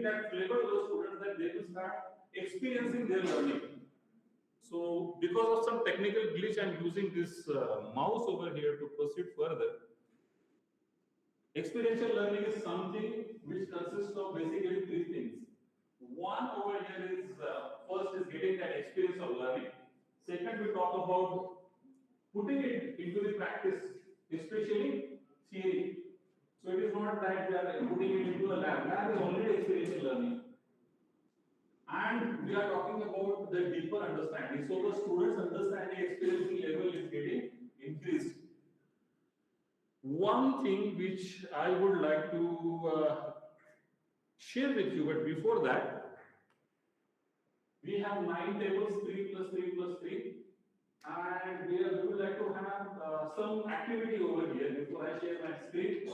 giving that flavor to those students that they will start experiencing their learning. So because of some technical glitch, I'm using this mouse over here to proceed further. Experiential learning is something which consists of basically three things. One over here is first is getting that experience of learning. Second, we talk about putting it into the practice, especially theory. So it is not that we are putting it into a lab. Lab is only experiential learning. And we are talking about the deeper understanding. So the students' understanding experiencing level is getting increased. One thing which I would like to share with you, but before that, we have 9 tables, 3 plus 3 plus 3, and we would like to have some activity over here before I share my screen.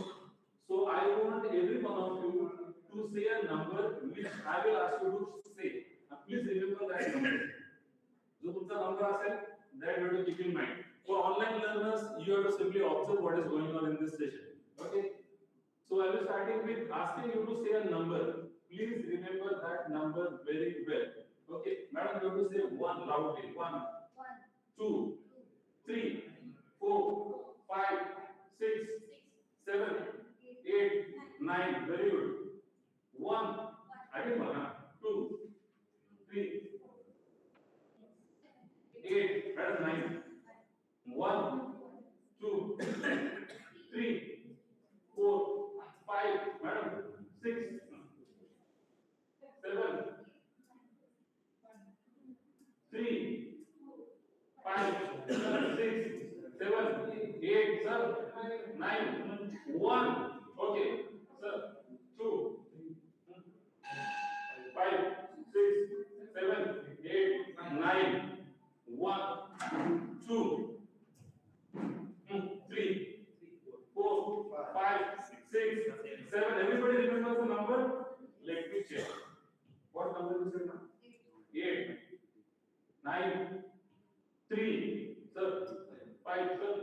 So I want every one of you to say a number which I will ask you to say. Please remember that number. जो तुमचा number असेल, that you have to keep in mind. For online learners, you have to simply observe what is going on in this session. Okay. So I will starting with asking you to say a number. Please remember that number very well. Okay, madam, you have to say 1 loudly. 1, 2, 3, 4, 5, 6, 7, 8, 9. Very good. 1. Again, 2, 3, 8. That is 9. 1, 2, 3, 4, 5. Madam, 6, 7, 3, 5, 6, 7, 8, sir, 9, 1. Okay, sir, 2, 5, 6, 7, 8, 9, 1, 2, 3, 4, 5, 6, 7. Everybody remembers the number? Let me check. What number is it now? 8, 9, 3, sir, 5, sir,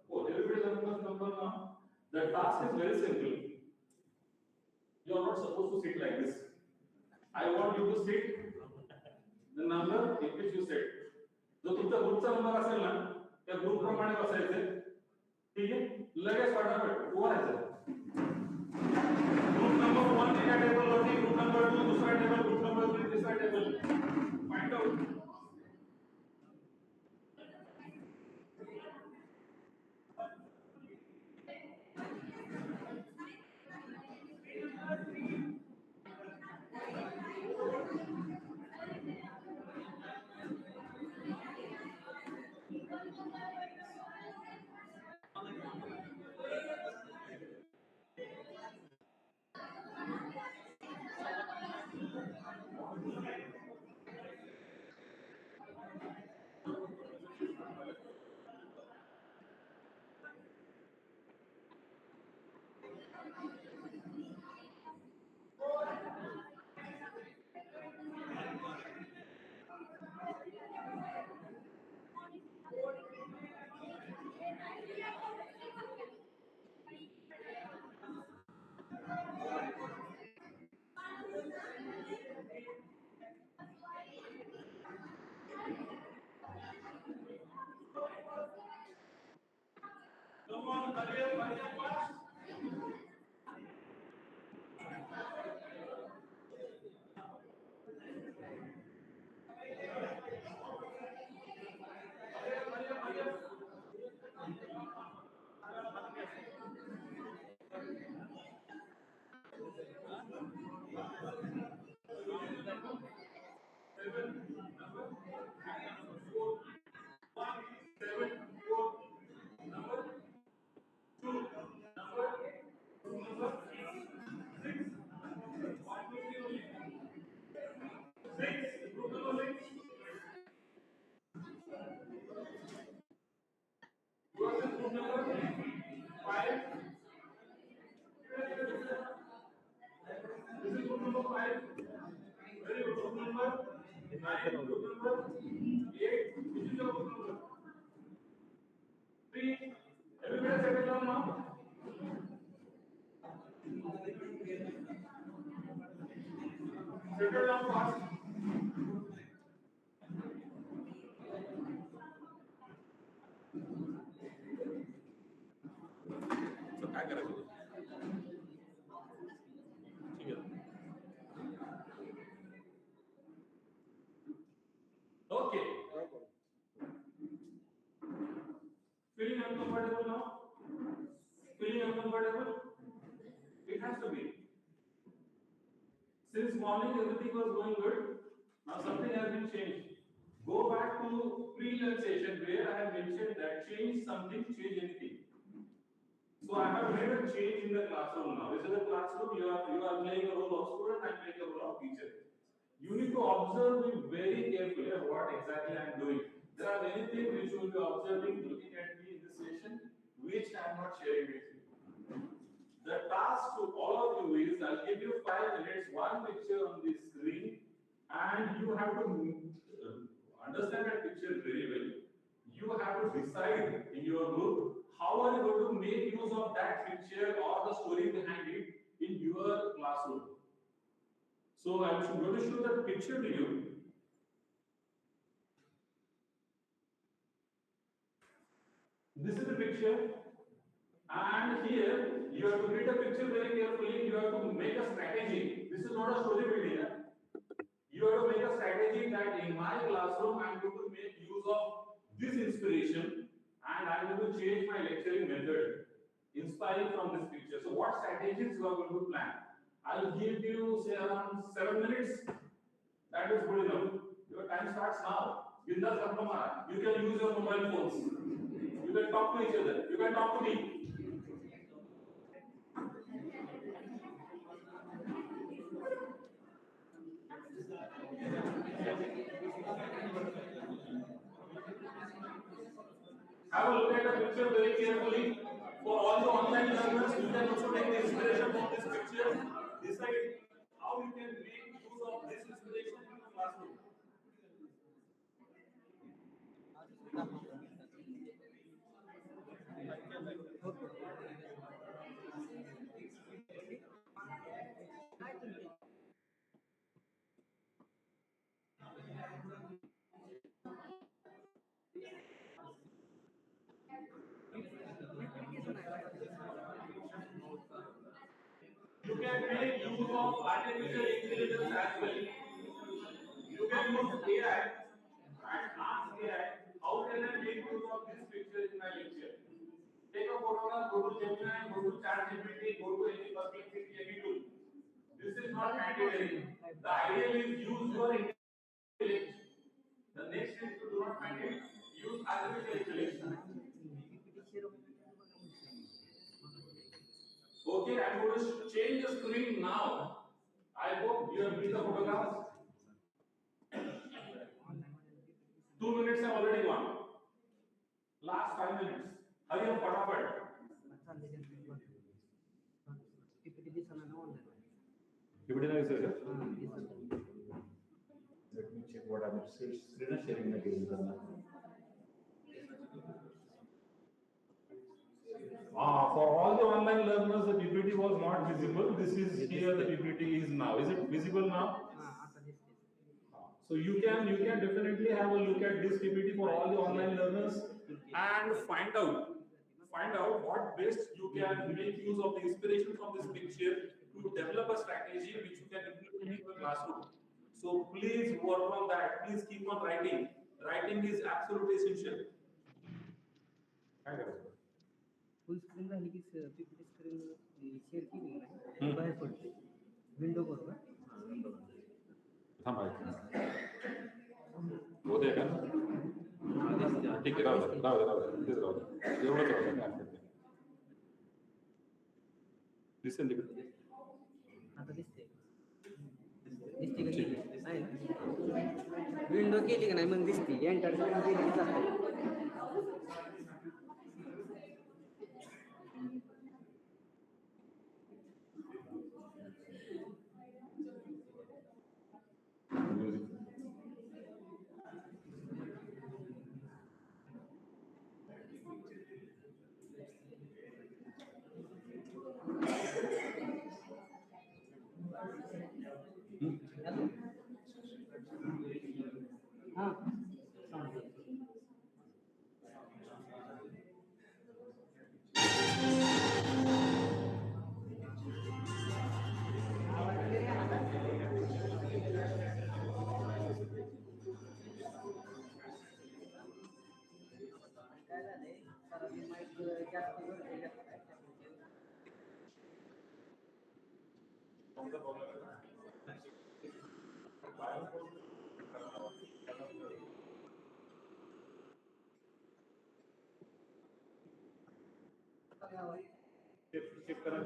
4. Everybody remembers the number now? The task is very simple. You are not supposed to sit like this. I want you to sit the number in which you sit. जो तुमचा ग्रुपचा number असेल ना, त्या group प्रमाणे बसायचे. ठीक आहे? लगेच फटाफट उभा राहायचं. ग्रुप नंबर 1 एका टेबल वरती, ग्रुप नंबर 2 दुसरा टेबल, ग्रुप नंबर 3 तिसरा table. Find out. Come on, hurry up fast. Filter down fast. So क्या करेंगे? ठीक है. Okay. Feeling uncomfortable now? Feeling uncomfortable? It has to be. Since morning everything was going good. Now something has been changed. Go back to pre-lunch session where I have mentioned that change something, change anything. So I have made a change in the classroom now. This is the classroom. You are playing a role of student. I am playing a role of teacher. You need to observe me very carefully what exactly I am doing. There are many things which you will be observing, looking at me in this session, which I am not sharing with you. The task to all of you is I'll give you 5 minutes, one picture on the screen, and you have to understand that picture very well. You have to decide in your group how are you going to make use of that picture or the story behind it in your classroom. So I'm going to show that picture to you. This is the picture. And here, you have to read the picture very carefully. You have to make a strategy. This is not a story building. You have to make a strategy that in my classroom, I am going to make use of this inspiration and I am going to change my lecturing method, inspiring from this picture. So, what strategies you are going to plan? I'll give you, say, around 7 minutes. That is good enough. Your time starts now. Bindas Ramkumar, you can use your mobile phones. You can talk to each other. You can talk to me. Have a look at the picture very carefully. For all the online learners, you can also take the inspiration from this picture. Decide how you can make use of this inspiration in your classroom. You can make use of artificial intelligence as well. You can use AI and ask AI, how can I make use of this picture in my lecture? Take a photograph, go to Gemini, go to ChatGPT, go to any Perplexity, any tool. This is not mandatory. The ideal is use your intellect. The next is to do not find it, use artificial intelligence. Okay, I'm going to change the screen now. I hope you have made the photographs. 2 minutes have already gone. Last 5 minutes. Hurry up, fatafat. Let me check what I'm screen sharing again. For all the online learners, the PPT was not visible. This is here. The PPT is now. Is it visible now? So you can definitely have a look at this PPT for all the online learners and find out what best you can make use of the inspiration from this picture to develop a strategy which you can implement in the classroom. So please work on that. Please keep on writing. Writing is absolutely essential. Full screen राहिली की PPT screen share केली नाही बाहेर पडते window बरोबर थांबा होते का ठीक आहे राहू दे तेच राहू दे एवढंच राहू दे दिसेल तिकडे आता दिसते दिसते का केली नाही विंडो केली का नाही मग दिसते एंटर करून केली की जाते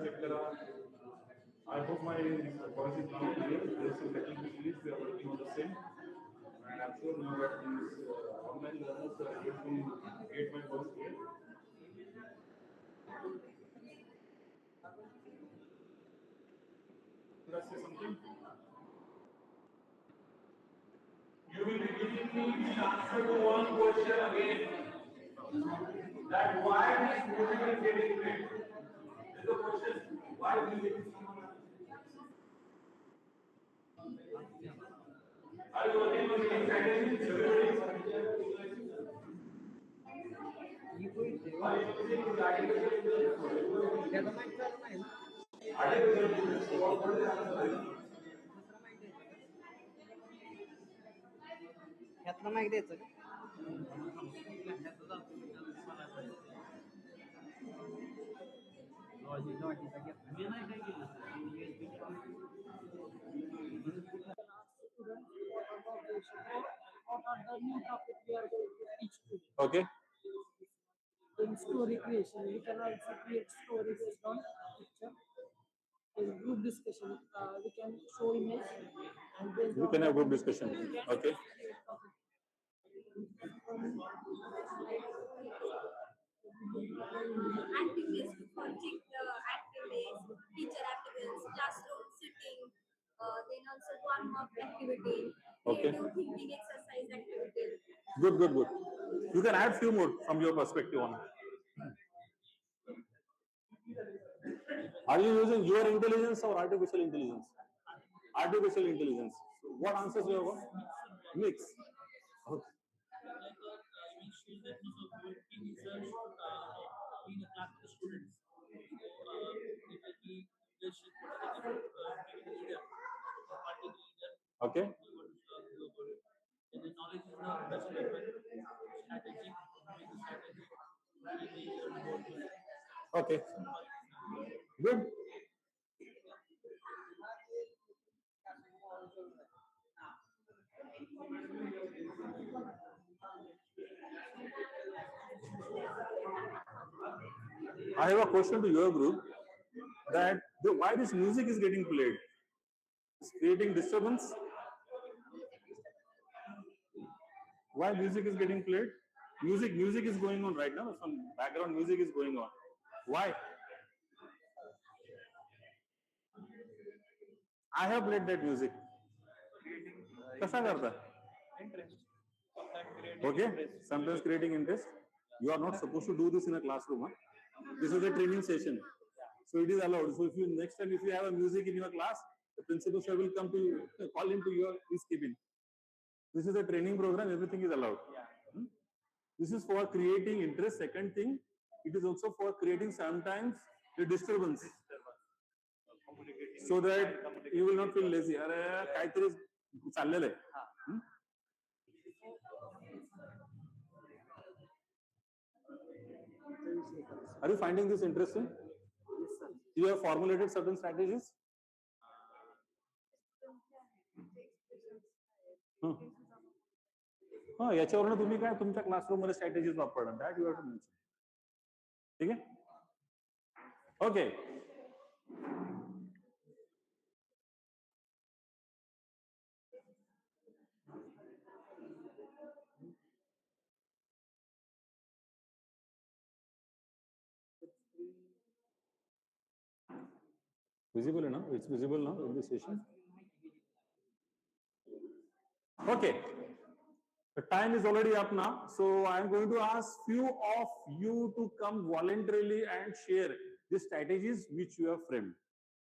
check kara. I hope my voice is now clear. There's some technical issues. We are working on the same. And I'm sure now that these online learners are able to get my voice clear. Let's say something. You will be giving me the answer to one question again. That why this music is getting played? This is the question. Why music is Are you working on any strategies? Are you using the artificial intelligence? Artificial intelligence. What is the answer? ह्यातलं माहिती द्यायचं का? Okay. In story creation, we can also create stories based on picture. In group discussion, we can show image and based You on can have that group discussion. Okay. Activities to project activities, teacher activities, classroom sitting, then also warm-up activity, Okay. creative thinking exercise activity. Good, good, good. You can add few more from your perspective on. Are you using your intelligence or artificial intelligence? Artificial intelligence. So what answers you have? Mix. Okay. Okay. Okay. Good. I have a question to your group that why this music is getting played? It's creating disturbance. Why music is getting played? Music is going on right now. Some background music is going on. Why? I have played that music. कसा करता? Okay. Sometimes creating interest. You are not supposed to do this in a classroom. Huh? This is a training session, so it is allowed. So if you next time if you have a music in your class, the principal sir will come to you, call him to his cabin. This is a training program. Everything is allowed. Hmm? This is for creating interest. Second thing, it is also for creating sometimes the disturbance, so that you will not feel lazy. अरे काहीतरी चाललेलं आहे. Are you finding this interesting? Yes, sir. You have formulated certain strategies. हाँ याच्यावरून तुम्ही काय तुमच्या classroom मध्ये स्ट्रॅटेजीज वापरणार that you have to mention. ठीक आहे. Okay. Visible now? It's visible now in this session. Okay. The time is already up now, so I am going to ask few of you to come voluntarily and share the strategies which you have framed.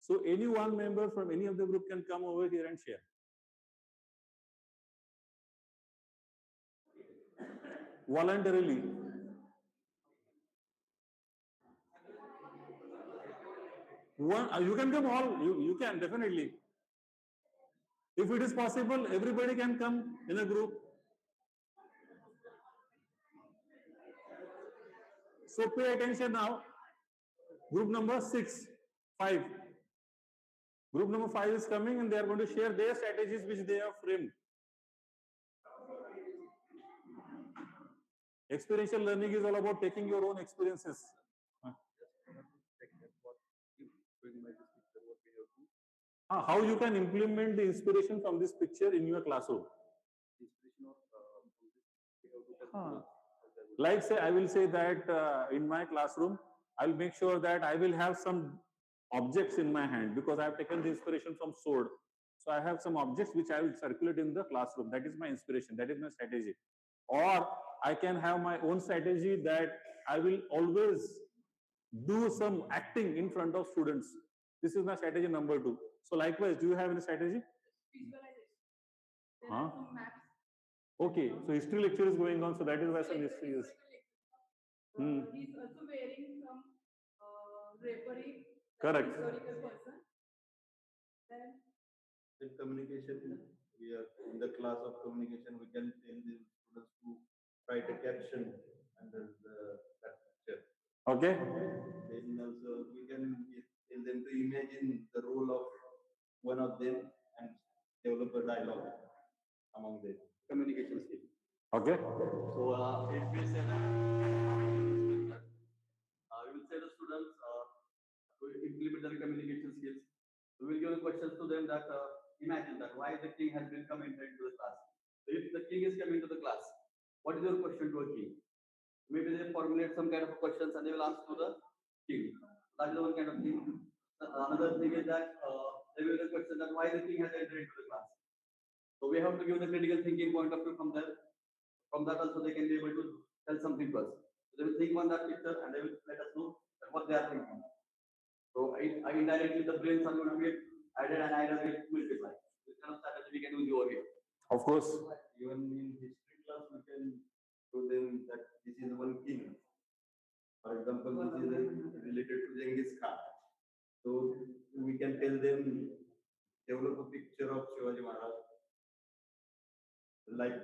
So any one member from any of the group can come over here and share. Voluntarily. You can come all, you can definitely. If it is possible, everybody can come in a group. So pay attention now. Group number 6, 5. Group number 5 is coming and they are going to share their strategies which they have framed. Experiential learning is all about taking your own experiences. How you can implement the inspiration from this picture in your classroom? Like say, I will say that in my classroom, I'll make sure that I will have some objects in my hand because I have taken the inspiration from sword. So I have some objects which I will circulate in the classroom. That is my inspiration. That is my strategy. Or I can have my own strategy that I will always do some acting in front of students. This is my strategy number 2. So likewise, do you have any strategy? Visualization. There Huh? are some maps. Okay, so history lecture is going on, so that is why some history is. He's also wearing some drapery. Correct. Historical person. Then In communication, we are in the class of communication. We can tell the students to write a caption under that picture. Okay. Then also we can tell them to imagine the role of one of them and develop a dialogue among them. Communication skill. Okay. So if we say that, we will say the students to implement their communication skills. We will give questions to them that imagine that why the king has been coming into the class. So if the king is coming to the class, what is your question to a king? Maybe they formulate some kind of questions and they will ask to the king. That is one kind of thing. Another thing is that they will ask the question that why the king has entered into the class. So we have to give the critical thinking point of view from there. From that also they can be able to tell something to us. So they will think on that picture and they will let us know what they are thinking. So indirectly the brains are going to get added and either get multiplied. This kind of strategy we can use over here. Of course. Even in history class we can show them that this is one king. For example, this is related to Genghis Khan. So we can tell them develop a picture of Shivaji Maharaj. Like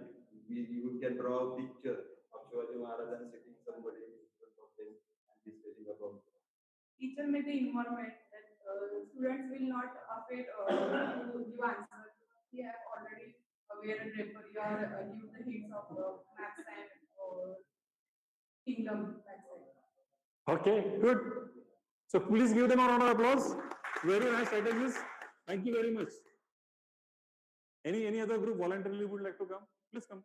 you can draw a picture of Shivaji Maharaj and sitting somebody in front of them and discussing about it. teacher made the environment that students will not afraid to give answers. They have already wear a drapery or give the hints of maps and kingdom. That's it. Okay, good. So please give them a round of applause. Very nice strategies. Thank you very much. Any other group voluntarily would like to come? Please come.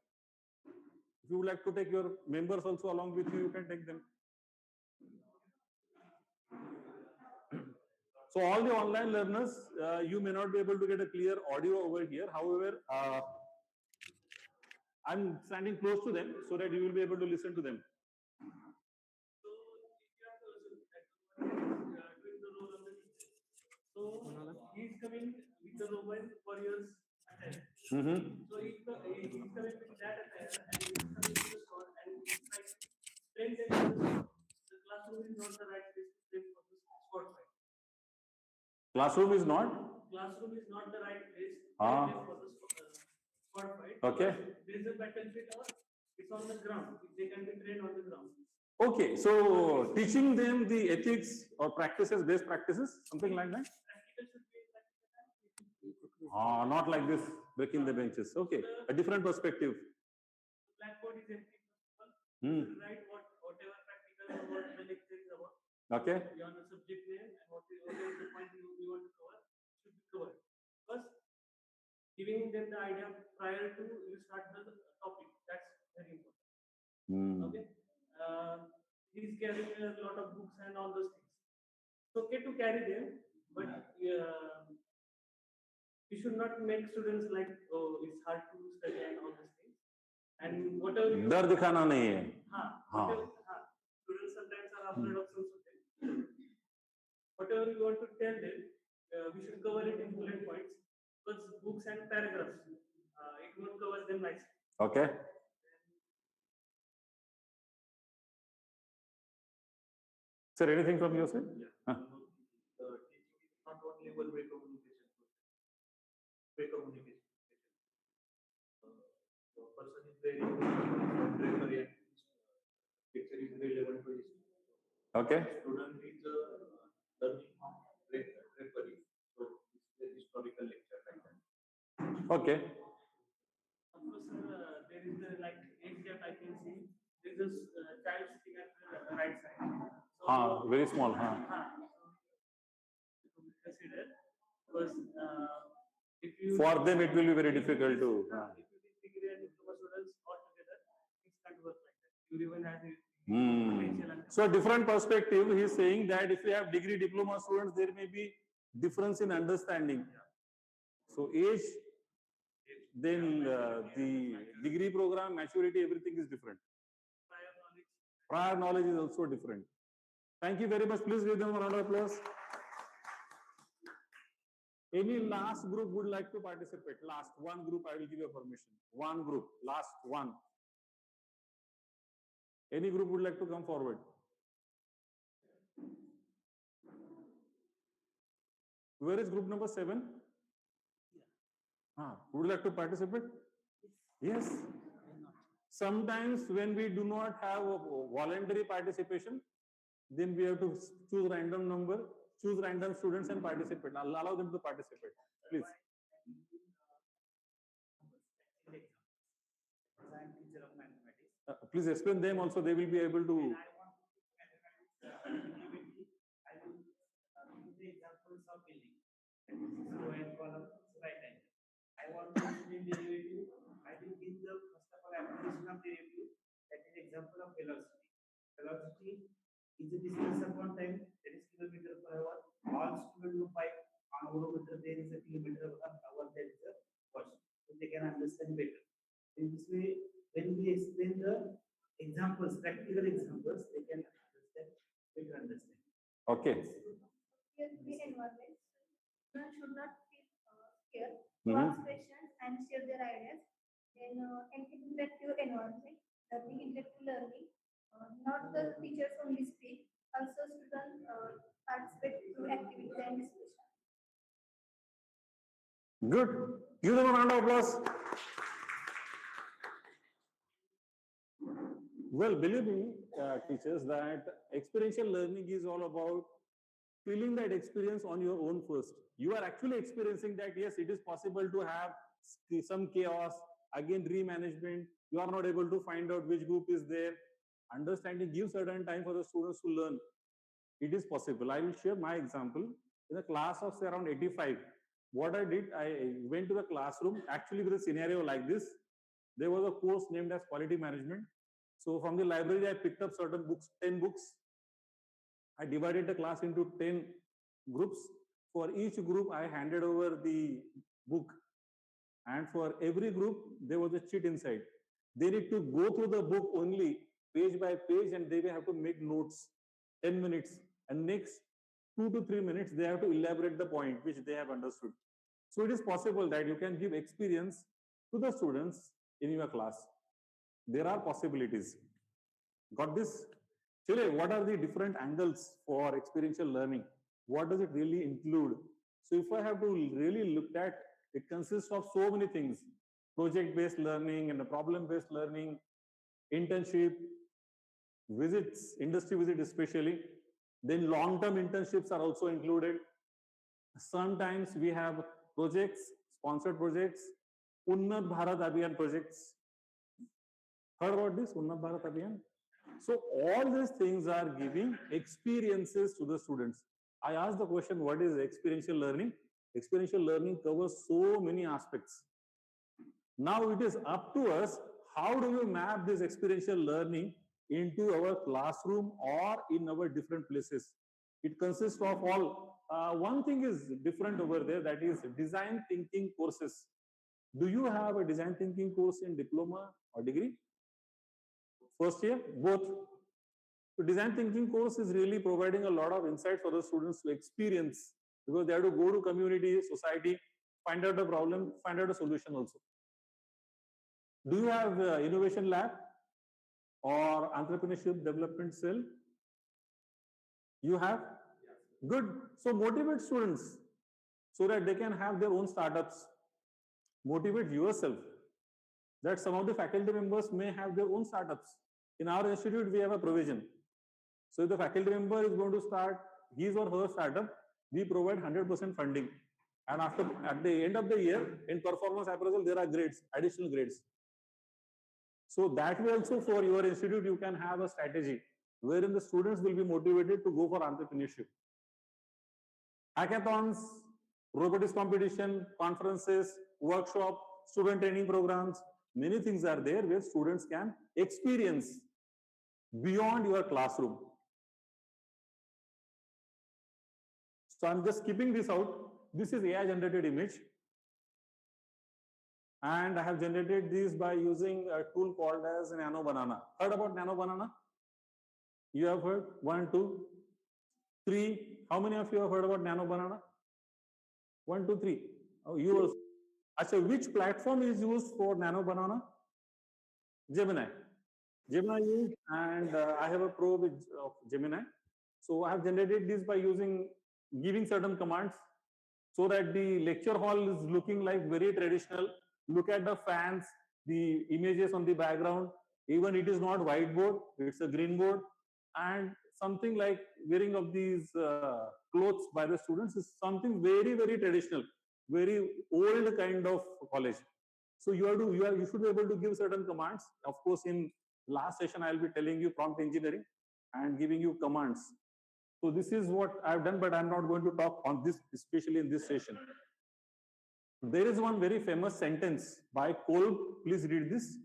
If you would like to take your members also along with you, you can take them. So all the online learners, you may not be able to get a clear audio over here. However, I'm standing close to them so that you will be able to listen to them. So he's coming with the Roman warriors attire. So he's coming with that attire and he's coming to the store and it's like plain text. The classroom is not the right place to play for the sport fight. Classroom is not? Classroom is not the right place to Ah. play for the sport fight. Okay. There is a battlefield or it's on the ground. They can be trained on the ground. Okay, so teaching them the ethics or practices, best practices, something like that? Practical should be practical. Not like this, breaking the benches. Okay, a different perspective. Blackboard is empty. Hmm. Write whatever practical or what the lecture is about. Okay. Beyond the subject name and what is the point you want to cover should be covered. First, giving them the idea prior to you start the topic. That's very important. Hmm. Okay. He's carrying a lot of books and all those things. It's okay to carry them, but you should not make students like, oh, it's hard to study and all these things. And whatever you डर दिखाना नहीं है. students sometimes are afraid of some subject. Whatever you want to tell them, we should cover it in bullet points. Because books and paragraphs, it won't cover them nicely. Okay. Sir, anything from your side? Yeah. Teaching is not only one-way communication process. Way communication. The person is very drapery and picture is relevant to his. Okay. Student is learning from drapery. So Okay. Of course, sir, there is like age gap I can see. There is a child sitting at the right side. So, Very small. so consider because if you For them, it will be very difficult to. if you take degree and diploma students all together, it can't work like that. You even have the potential and So, different perspective. He is saying that if you have degree diploma students, there may be difference in understanding. So, age, then the degree program, maturity, everything is different. prior knowledge. Prior knowledge is also different. Thank you very much. Please give them a round of applause. Any last group would like to participate? Last one group, I will give you permission. One group, last one. Any group would like to come forward? Where is group number 7? Would you like to participate? Yes. Sometimes when we do not have a voluntary participation, then we have to choose random number, choose random students and participate. I'll allow them to participate. Please. I am teacher of mathematics. Please explain them also. They will be able to. When I want to teach mathematics, I will give the examples of building. Row and column, right angle. I want to explain derivative. I will give the first of all application of derivative. That is example of velocity. Velocity is the distance upon time. That is kilometer per hour. All students know by on odometer there is a kilometer per hour. That is the first. So they can understand better. In this way, when we explain the examples, practical examples, they can understand better understand. Okay. Here the environment. Students should not feel scared to ask questions and share their ideas. Then an interactive environment, interactive learning. Not the teachers only speak, also students participate through activity and discussion. Good. Give them a round of applause. Well, believe me, teachers, that experiential learning is all about feeling that experience on your own first. You are actually experiencing that, yes, it is possible to have some chaos, again, remanagement. You are not able to find out which group is there. Understanding, give certain time for the students to learn. It is possible. I will share my example. In a class of say around 85, what I did, I went to the classroom, actually with a scenario like this. There was a course named as quality management. So from the library, I picked up certain books, 10 books. I divided the class into 10 groups. For each group, I handed over the book. And for every group, there was a cheat inside. They need to go through the book only, page by page, and they will have to make notes, 10 minutes. And next 2 to 3 minutes, they have to elaborate the point which they have understood. So it is possible that you can give experience to the students in your class. There are possibilities. Got this? Chile, what are the different angles for experiential learning? What does it really include? So if I have to really look at, it consists of so many things. Project-based learning and problem-based learning, internship, visits, industry visit especially. Then long-term internships are also included. Sometimes we have projects, sponsored projects, Unnat Bharat Abhiyan projects. Heard about this, Unnat Bharat Abhiyan? So all these things are giving experiences to the students. I asked the question, what is experiential learning? Experiential learning covers so many aspects. Now it is up to us, how do we map this experiential learning into our classroom or in our different places? It consists of all. One thing is different over there, that is design thinking courses. Do you have a design thinking course in diploma or degree? First year, both. So design thinking course is really providing a lot of insight for the students to experience, because they have to go to community, society, find out the problem, find out a solution also. Do you have innovation lab or entrepreneurship development cell? You have? Good. So motivate students so that they can have their own startups. Motivate yourself that some of the faculty members may have their own startups. In our institute, we have a provision. So if the faculty member is going to start his or her startup, we provide 100% funding. And at the end of the year, in performance appraisal, there are grades, additional grades. So that way also for your institute, you can have a strategy wherein the students will be motivated to go for entrepreneurship. Hackathons, robotics competition, conferences, workshop, student training programs, many things are there where students can experience beyond your classroom. So I'm just keeping this out. This is AI generated image. And I have generated this by using a tool called as Nano Banana. Heard about Nano Banana? You have heard? 1, 2, 3. How many of you have heard about Nano Banana? 1, 2, 3. Oh, you also. Achha, which platform is used for Nano Banana? Gemini. Gemini used, and I have a pro with Gemini. So I have generated this by giving certain commands so that the lecture hall is looking like very traditional. Look at the fans, the images on the background. Even it is not whiteboard, it's a green board. And something like wearing of these clothes by the students is something very, very traditional, very old kind of college. So you should be able to give certain commands. Of course, in last session, I'll be telling you prompt engineering and giving you commands. So this is what I've done, but I'm not going to talk on this, especially in this session. There is one very famous sentence by Kolb. Please read this.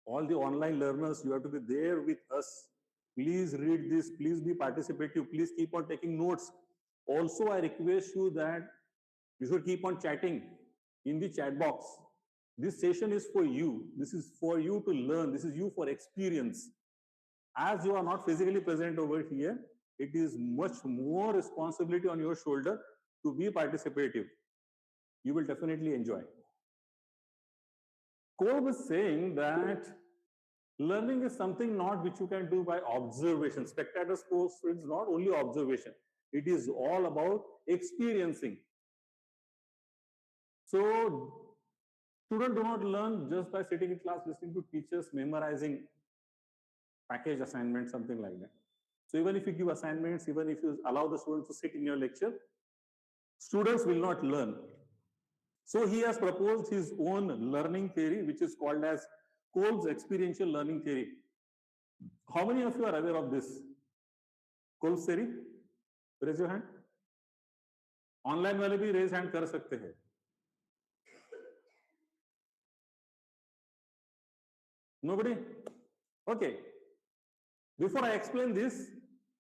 All the online learners, you have to be there with us. Please read this. Please be participative. Please keep on taking notes. Also, I request you that you should keep on chatting in the chat box. This session is for you. This is for you to learn. This is you for experience. As you are not physically present over here, it is much more responsibility on your shoulder to be participative. You will definitely enjoy. Kolb is saying that learning is something not which you can do by observation. Spectator sports is not only observation. It is all about experiencing. So students do not learn just by sitting in class, listening to teachers, memorizing package assignments, something like that. So even if you give assignments, even if you allow the students to sit in your lecture, students will not learn. So he has proposed his own learning theory, which is called as Kolb's experiential learning theory. How many of you are aware of this? Kolb's theory? Raise your hand. Online वाले भी raise hand कर सकते हैं. Nobody? Okay. Before I explain this,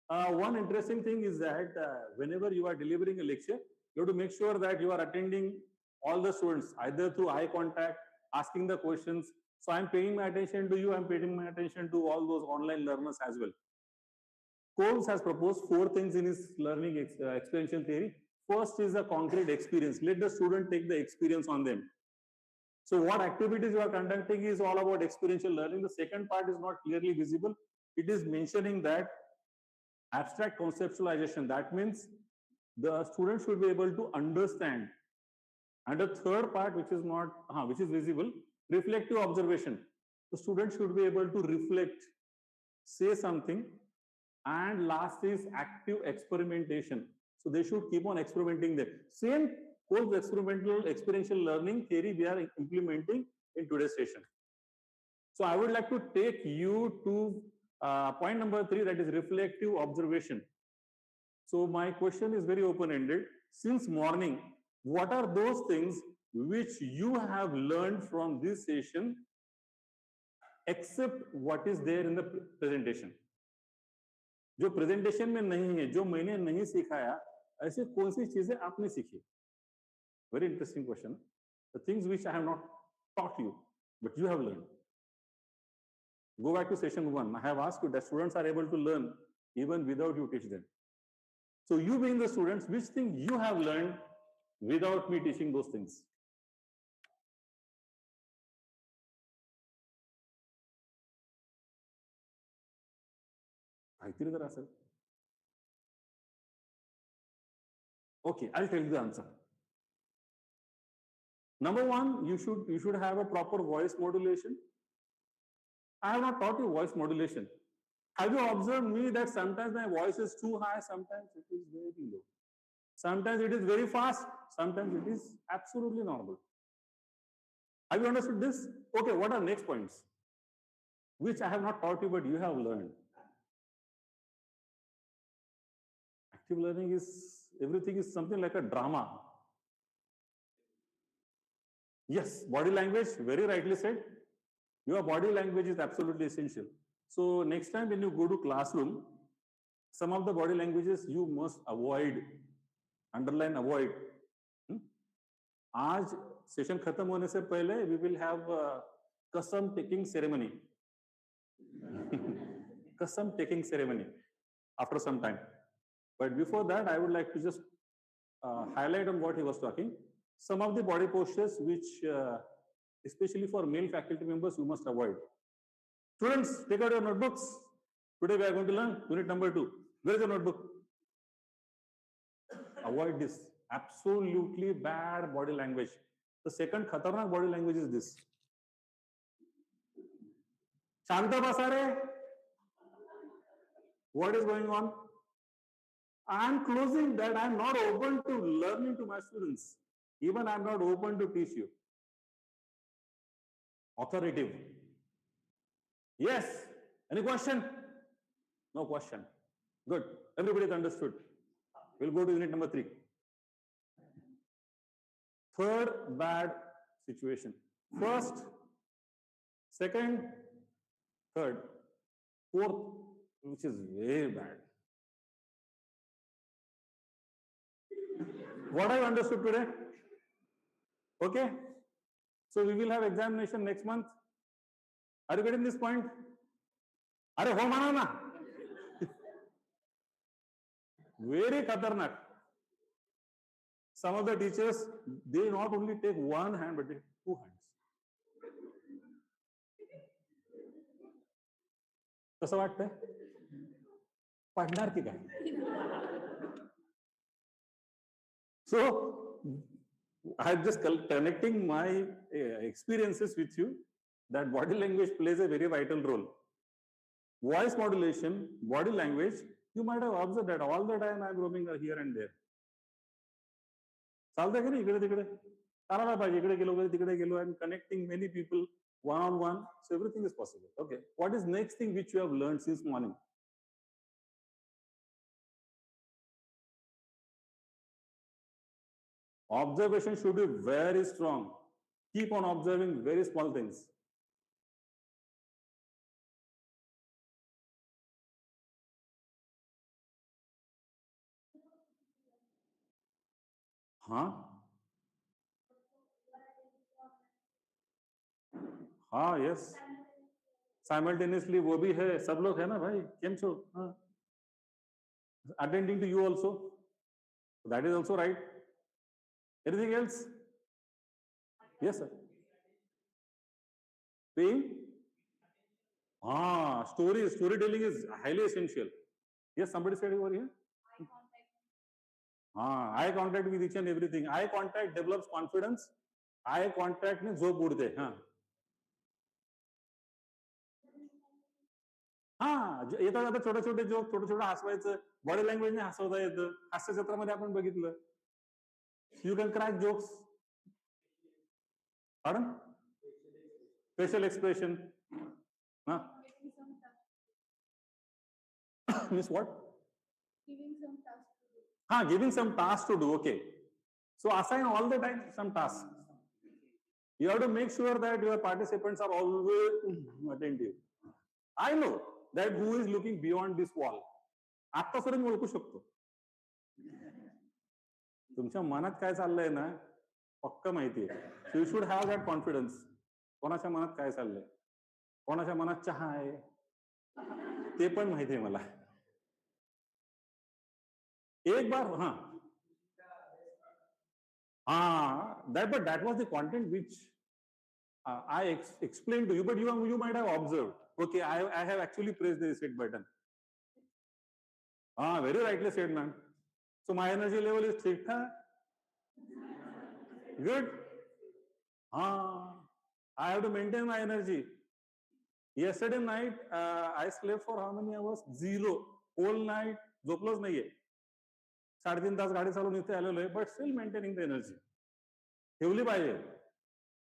one interesting thing is that whenever you are delivering a lecture, you have to make sure that you are attending all the students, either through eye contact, asking the questions. So I'm paying my attention to you, I'm paying my attention to all those online learners as well. Kolb has proposed 4 things in his learning experiential theory. First is a concrete experience. Let the student take the experience on them. So what activities you are conducting is all about experiential learning. The second part is not clearly visible. It is mentioning that abstract conceptualization. That means the student should be able to understand. And the third part, which is not, which is visible, reflective observation. The student should be able to reflect, say something, and last is active experimentation. So they should keep on experimenting there. Same Kolb's experiential learning theory we are implementing in today's session. So I would like to take you to point number 3, that is reflective observation. So my question is very open-ended. Since morning, what are those things which you have learned from this session except what is there in the presentation? जो presentation में नहीं है, जो मैंने नहीं सिखाया, ऐसे कौन सी चीजें आपने सीखी? Very interesting question. The things which I have not taught you, but you have learned. Go back to session 1. I have asked you that students are able to learn even without you teach them. So you being the students, which thing you have learned without me teaching those things? Okay, I'll tell you the answer. Number one, you should have a proper voice modulation. I have not taught you voice modulation. Have you observed me that sometimes my voice is too high, sometimes it is very low. Sometimes it is very fast, sometimes it is absolutely normal. Have you understood this? Okay, what are next points? Which I have not taught you, but you have learned. Active learning is, everything is something like a drama. Yes, body language, very rightly said. Your body language is absolutely essential. So next time when you go to classroom, some of the body languages you must avoid, underline avoid. आज session खत्म होने से पहले we will have a custom taking ceremony. Custom taking ceremony after some time. But before that, I would like to just highlight on what he was talking. Some of the body postures which, especially for male faculty members, you must avoid. Students, take out your notebooks. Today we are going to learn unit number 2. Where is your notebook? Avoid this. Absolutely bad body language. The second khatarnak body language is this. Shanta basare. What is going on? I am closing that. I am not open to learning to my students. Even I am not open to teach you. Authoritative. Yes. Any question? No question. Good. Everybody has understood. We'll go to unit number 3. Third bad situation. First, second, third, fourth, which is very bad. What I understood today? Okay? So we will have examination next month. Are you getting this point? Are ho mana na? Very khatarnak. Some of the teachers, they not only take one hand, but they take 2 hands. कसं वाटतंय? पडणार की काय? So, I'm just connecting my experiences with you that body language plays a very vital role. Voice modulation, body language, you might have observed that all the time I'm roaming here and there. चालतंय की नाही इकडे तिकडे करायला पाहिजे इकडे गेलो तिकडे गेलो I'm connecting many people one on one, so everything is possible. Okay, what is next thing which you have learned since morning? Observation should be very strong. Keep on observing very small things. हाँ हाँ yes simultaneously वो भी है सब लोग है ना भाई केम छो हाँ attending to you also that is also right anything else yes sir paying हाँ story telling is highly essential. Yes, somebody said over here. Eye contact with each and everything. Eye contact develops confidence. Eye contact ने झोप उड़ते हाँ हाँ येतात आता छोटे छोटे जोक छोटे छोटे हसवायचं बॉडी लँग्वेज ने हसवता येतं हास्य क्षेत्रामध्ये आपण बघितलं you can crack jokes pardon facial expression huh? Means what? Giving some task. Giving some tasks to do. Okay. So assign all the time some tasks. You have to make sure that your participants are always attentive. I know that who is looking beyond this wall. आता sir मी ओळखू शकतो. तुमच्या मनात काय चाललंय ना पक्का माहिती आहे. So you should have that confidence. कोणाच्या मनात काय चाललंय? कोणाच्या मनात चहा आहे? ते पण माहिती आहे मला. एक बार but that was the content which I explained to you, but you might have observed. Okay, I have actually pressed the reset button. Very rightly said, ma'am. So my energy level is ठीक था. Good. I have to maintain my energy. Yesterday night, I slept for how many hours? 0. Whole night, झोपलोच नाहीये. 3.5 तास गाडी चालवून इथे आलेलो आहे, but still maintaining the energy. ठेवली पाहिजे.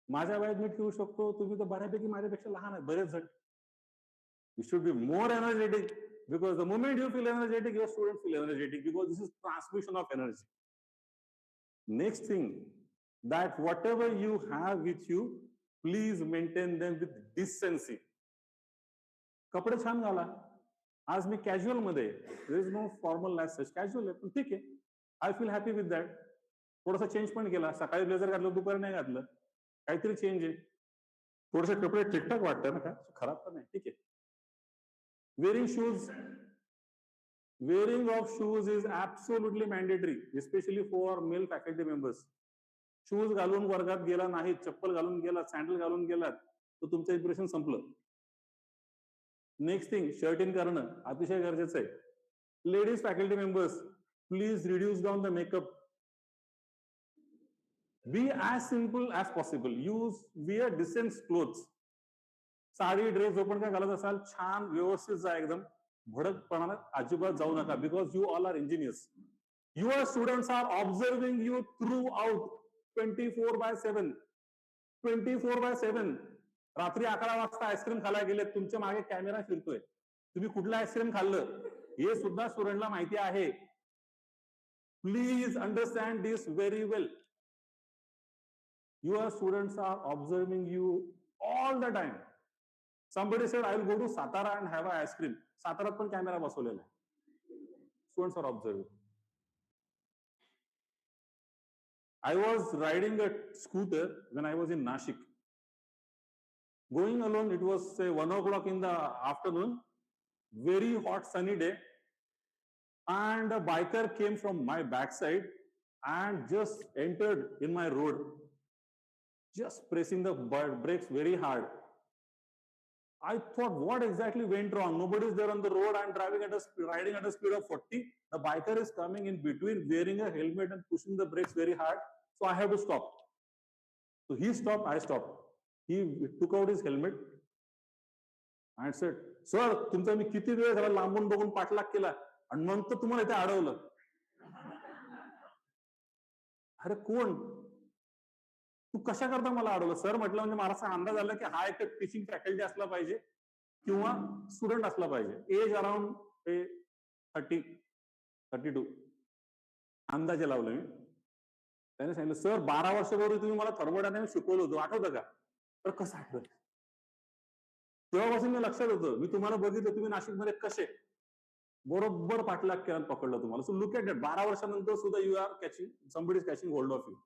माझ्या वयात मी ठेवू शकतो, तुम्ही तर बऱ्यापैकी माझ्यापेक्षा लहान आहेत बरेच जण. You should be more energetic, because the moment you feel energetic, your students feel energetic, because this is transmission of energy. Next thing, that whatever you have with you, please maintain them with decency. कपडे छान घाला. आज मी casual मध्ये, there is no formal as such, casual आहे, पण ठीक आहे. I feel happy with that. थोडासा चेंज पण केला. सकाळी ब्लेझर घातलं, दुपारी नाही घातलं, काहीतरी चेंज आहे. थोडेसे कपडे ठीकठाक वाटतं ना, का खराब तर नाही, ठीक आहे. Wearing shoes, wearing of shoes is absolutely mandatory, especially for male faculty members. Shoes घालून वर्गात गेला नाही, चप्पल घालून गेला, सँडल घालून गेलात, तर तुमचं इम्प्रेशन संपलं. नेक्स्ट थिंग, शर्ट इन करणं अतिशय गरजेचं आहे. Ladies faculty members, please reduce down the makeup. Be as simple as possible. Use wear decent clothes. Sari, dress जो पण काय घालत असाल, छान व्यवस्थित जा, एकदम भडकपणाला अजिबात जाऊ नका, because you all are engineers. Your students are observing you throughout 24/7. 24/7. रात्री 11 वाजता आईस्क्रीम खायला गेले, तुमच्या मागे कॅमेरा फिरतोय, तुम्ही कुठलं आईस्क्रीम खाल्लं हे सुद्धा स्टुडंटला माहिती आहे. Please understand this very well. Your students are observing you all the time. Somebody said, I will go to Satara and have an ice cream. सातारात पण कॅमेरा बसवलेला आहे. Students are observing. I was riding a scooter when I was in Nashik. Going alone, it was say 1 o'clock in the afternoon, very hot sunny day, and a biker came from my backside and just entered in my road, just pressing the brakes very hard. I thought, what exactly went wrong? Nobody is there on the road. I'm riding at a speed of 40. The biker is coming in between, wearing a helmet and pushing the brakes very hard. So I have to stop. So he stopped, I stopped. He took out his helmet and said, "Sir, तुमचा मी किती वेळ झाला लांबून बघून पाठलाग केला आणि मग तर तुम्हाला इथे अडवलं." अरे कोण? तू कशा करता मला अडवलं? सर म्हटलं, म्हणजे मला असा अंदाज आला की हा एक टीचिंग फॅकल्टी असला पाहिजे किंवा स्टुडंट असला पाहिजे. एज अराउंड 30-32 अंदाजे लावलं मी. त्याने सांगितलं, सर 12 वर्षापूर्वी तुम्ही मला थर्मोडायनॅमिक शिकवलं होतं, आठवतं का? तर कसं आठवत? तेव्हापासून मी लक्षात होतं, मी तुम्हाला बघितलं, तुम्ही नाशिकमध्ये कसे बरोबर पाठलाग केला, पकडलं तुम्हाला. So look at that. 12 वर्षानंतर सुद्धा you are catching, somebody is catching hold of you.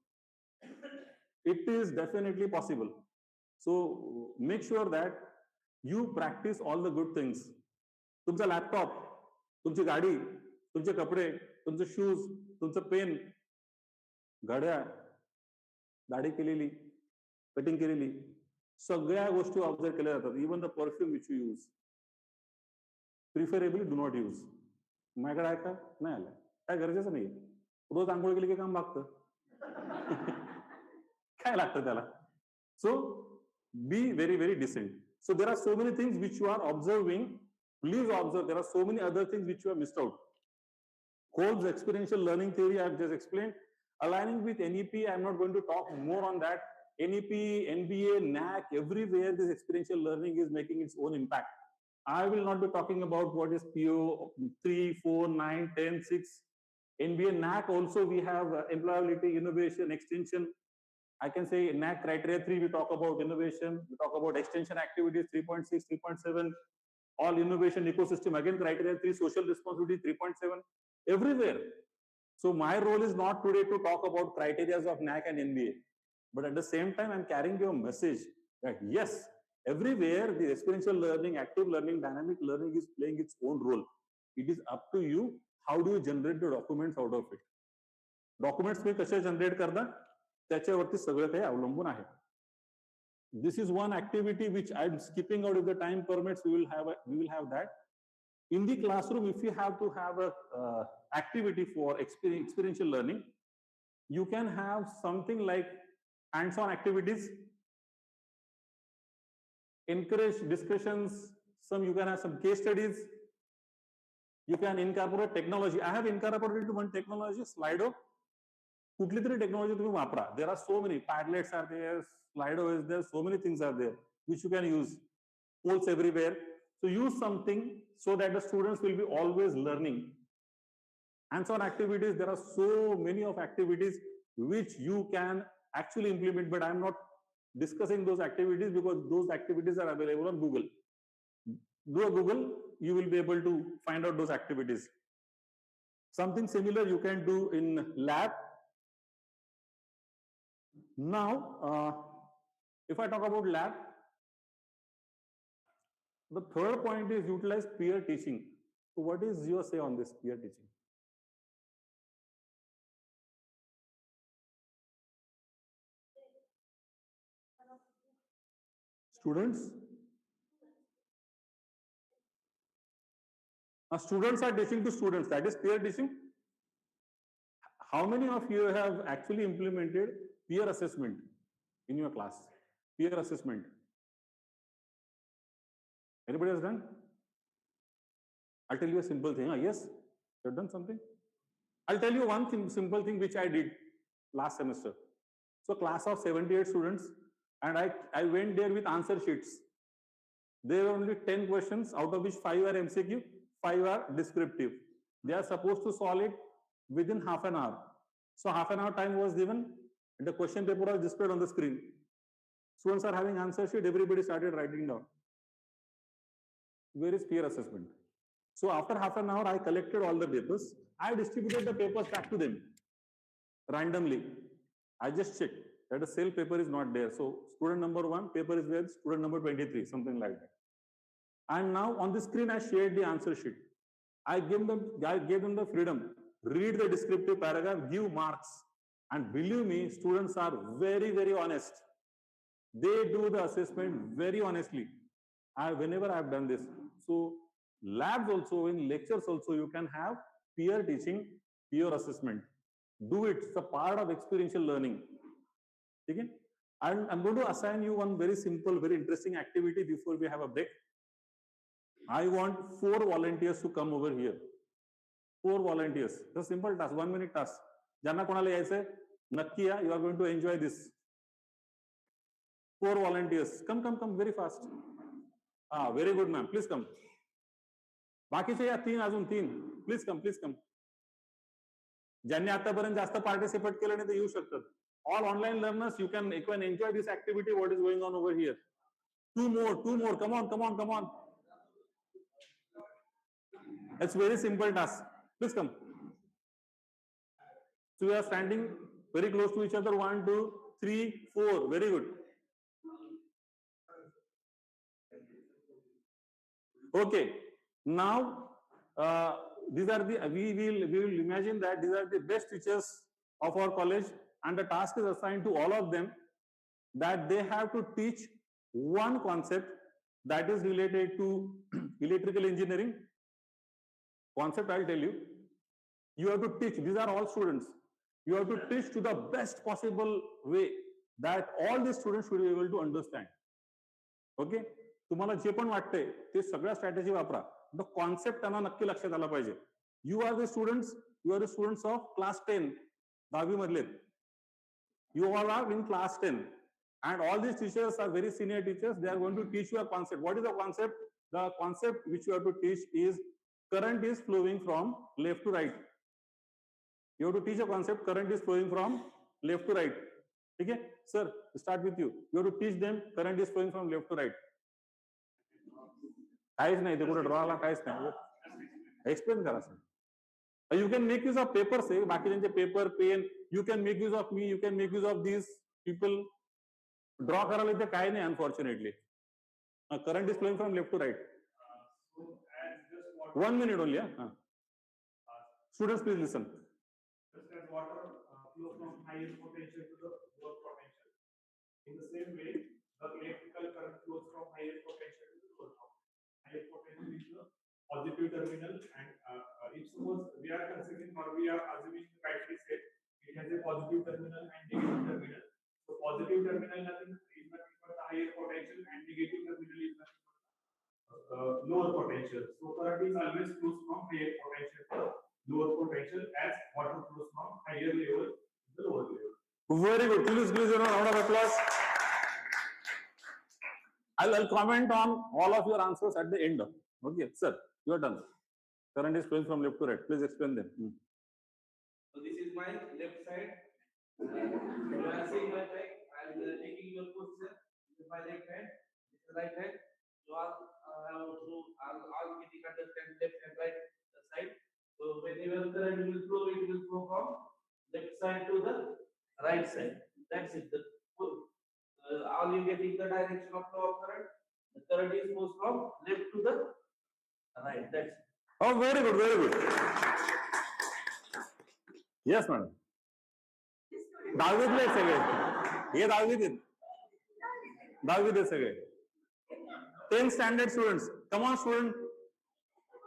It is definitely possible. So make sure that you practice all the good things. तुमचा लॅपटॉप, तुमची गाडी, तुमचे कपडे, तुमचे शूज, तुमचं पेन, घड्याळ, दाढी केलेली, कटिंग केलेली, सगळ्या गोष्टी ऑब्झर्व केल्या जातात. Even the perfume which you use, preferably do not use. माझ्याकडे आहे का? नाही आलं, काय गरजेचं नाही. रोज आंघोळ केली की काम भागतं. काय लागतं त्याला? So be very very decent. So there are so many things which you are observing. Please observe, there are so many other things which you have missed out. Kolb's experiential learning theory I have just explained. Aligning with NEP, I am not going to talk more on that. NEP, NBA, NAC, everywhere this experiential learning is making its own impact. I will not be talking about what is PO 3, 4, 9, 10, 6. NBA, NAC also we have employability, innovation, extension. I can say NAC criteria 3, we talk about innovation, we talk about extension activities 3.6, 3.7. All innovation ecosystem, again criteria 3, social responsibility 3.7, everywhere. So my role is not today to talk about criteria of NAC and NBA, but at the same time I'm carrying you a message that yes, everywhere the experiential learning, active learning, dynamic learning is playing its own role. It is up to you, how do you generate the documents out of it. Documents तुम्ही कसे generate करता त्याच्यावरती सगळं काही अवलंबून आहे. This is one activity which I'm skipping out. If the time permits, we will have that. In the classroom, if you have to have a activity for experiential learning, you can have something like hands-on activities, encourage discussions. You can have some case studies. You can incorporate technology. I have incorporated one technology, Slido. कुठली तरी technology तुम्ही वापरा. There are so many Padlets are there, Slido is there, so many things are there which you can use. Polls everywhere. So use something so that the students will be always learning. Hands-on activities, there are so many of activities which you can actually implement, but I'm not discussing those activities because those activities are available on Google. Do a Google, you will be able to find out those activities. Something similar you can do in lab. Now, if I talk about lab, the third point is utilize peer teaching. So what is your say on this peer teaching? Students? Students are teaching to students, that is peer teaching. How many of you have actually implemented peer assessment in your class? Peer assessment. Anybody has done? I'll tell you a simple thing. Yes, you've done something. I'll tell you one thing, simple thing which I did last semester. So class of 78 students, and I went there with answer sheets. There were only 10 questions, out of which 5 are MCQ, 5 are descriptive. They are supposed to solve it within half an hour. So half an hour time was given, and the question paper was displayed on the screen. Students are having answer sheet, everybody started writing down. Where is peer assessment? So after half an hour, I collected all the papers. I distributed the papers back to them randomly. I just checked that the cell paper is not there. So student number 1 paper is there, student number 23, something like that. And now on the screen, I shared the answer sheet. I gave them the freedom. Read the descriptive paragraph, give marks. And believe me, students are very, very honest. They do the assessment very honestly. Whenever I have done this. So labs also, in lectures also, you can have peer teaching, peer assessment. Do it. It's a part of experiential learning. Okay? And I'm going to assign you one very simple, very interesting activity before we have a break. I want 4 volunteers to come over here. 4 volunteers. It's a simple task, 1 minute task. Janna konala yaise, nakki ya, you are going to enjoy this. 4 volunteers. Come, very fast. Very good, ma'am. Please come. बाकीचे या 3 अजून 3. Please come. ज्यांनी आतापर्यंत जास्त participate केलं नाही ते येऊ शकतात. All online learners, you can enjoy this activity. What is going on over here? 2 more. Come on. It's very simple task. Please come. So we are standing very close to each other. 1, 2, 3, 4. Very good. Okay. Now, these are we will imagine that these are the best teachers of our college, and the task is assigned to all of them that they have to teach one concept that is related to electrical engineering. Concept I'll tell you. You have to teach, these are all students. You have to teach to the best possible way that all the students should be able to understand. Okay? तुम्हाला जे पण वाटतंय ते सगळ्या strategy वापरा. The concept त्यांना नक्की लक्षात आला पाहिजे. You are the students of class 10, 10वी मधले. You all are in class 10, and all these teachers are very senior teachers. They are going to teach you a concept. What is the concept? The concept which you have to teach is current is flowing from left to right. You have to teach a concept, current is flowing from left to right. Okay, sir, start with you. You have to teach them current is flowing from left to right. काहीच नाही ते कुठे ड्रॉला काहीच नाही. Explain करा sir. You can make use of papers. बाकीच्यांचे paper, pen. You can make use of me. You can make use of these people. Draw करायला इथे काय नाही, unfortunately. Current is flowing from left to right. 1 minute only. Students, please listen. Just as water flows from higher potential to the lower potential. In the same way, the electrical current flows from higher potential to the lower potential. Higher potential is the positive terminal, and if suppose we are considering or we are assuming the battery set, it has a positive terminal and negative terminal. So positive potential and negative terminal is lower potential. So current is always flows from higher potential to lower potential as water flows from higher level to the lower level. Very good. Please, a round of applause. I'll comment on all of your answers at the end. Okay, sir, you are done. Current is flowing from left to right. Please explain them. So this is my left side. You are seeing my back. I am taking your posture. This is my left hand. This is right hand. You all have to all getting understand left and right side. So whenever current will flow, it will flow from left side to the right side. That's it. All you getting the direction of flow of current. The current is moves from left to the right. That's it. Oh, very good, very good. Yes, madam. दहावीतले सगळे हे दहावीत दहावीत सगळे 10th standard students come on student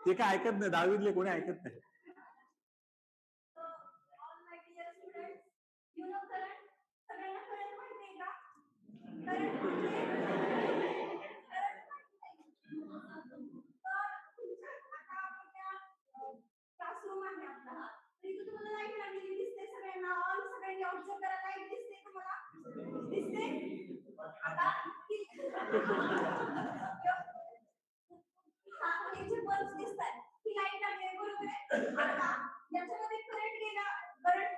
ते काय ऐकत नाही दहावीतले कोणी ऐकत नाही all my dear students, you know current? सगळ्यांना current माहिती आहे का? current म्हणजे आता आपल्या क्लासरूम आहे आपला हा. तर इथे तुम्हाला लाईट लागलेली दिसते सगळ्यांना ऑन सगळ्यांनी ऑब्झर्व करा लाईट दिसते तुम्हाला दिसते आता इथे बल्ब दिसतात ही लाईट लागली बरोबर आहे आता याच्यामध्ये करंट गेला करंट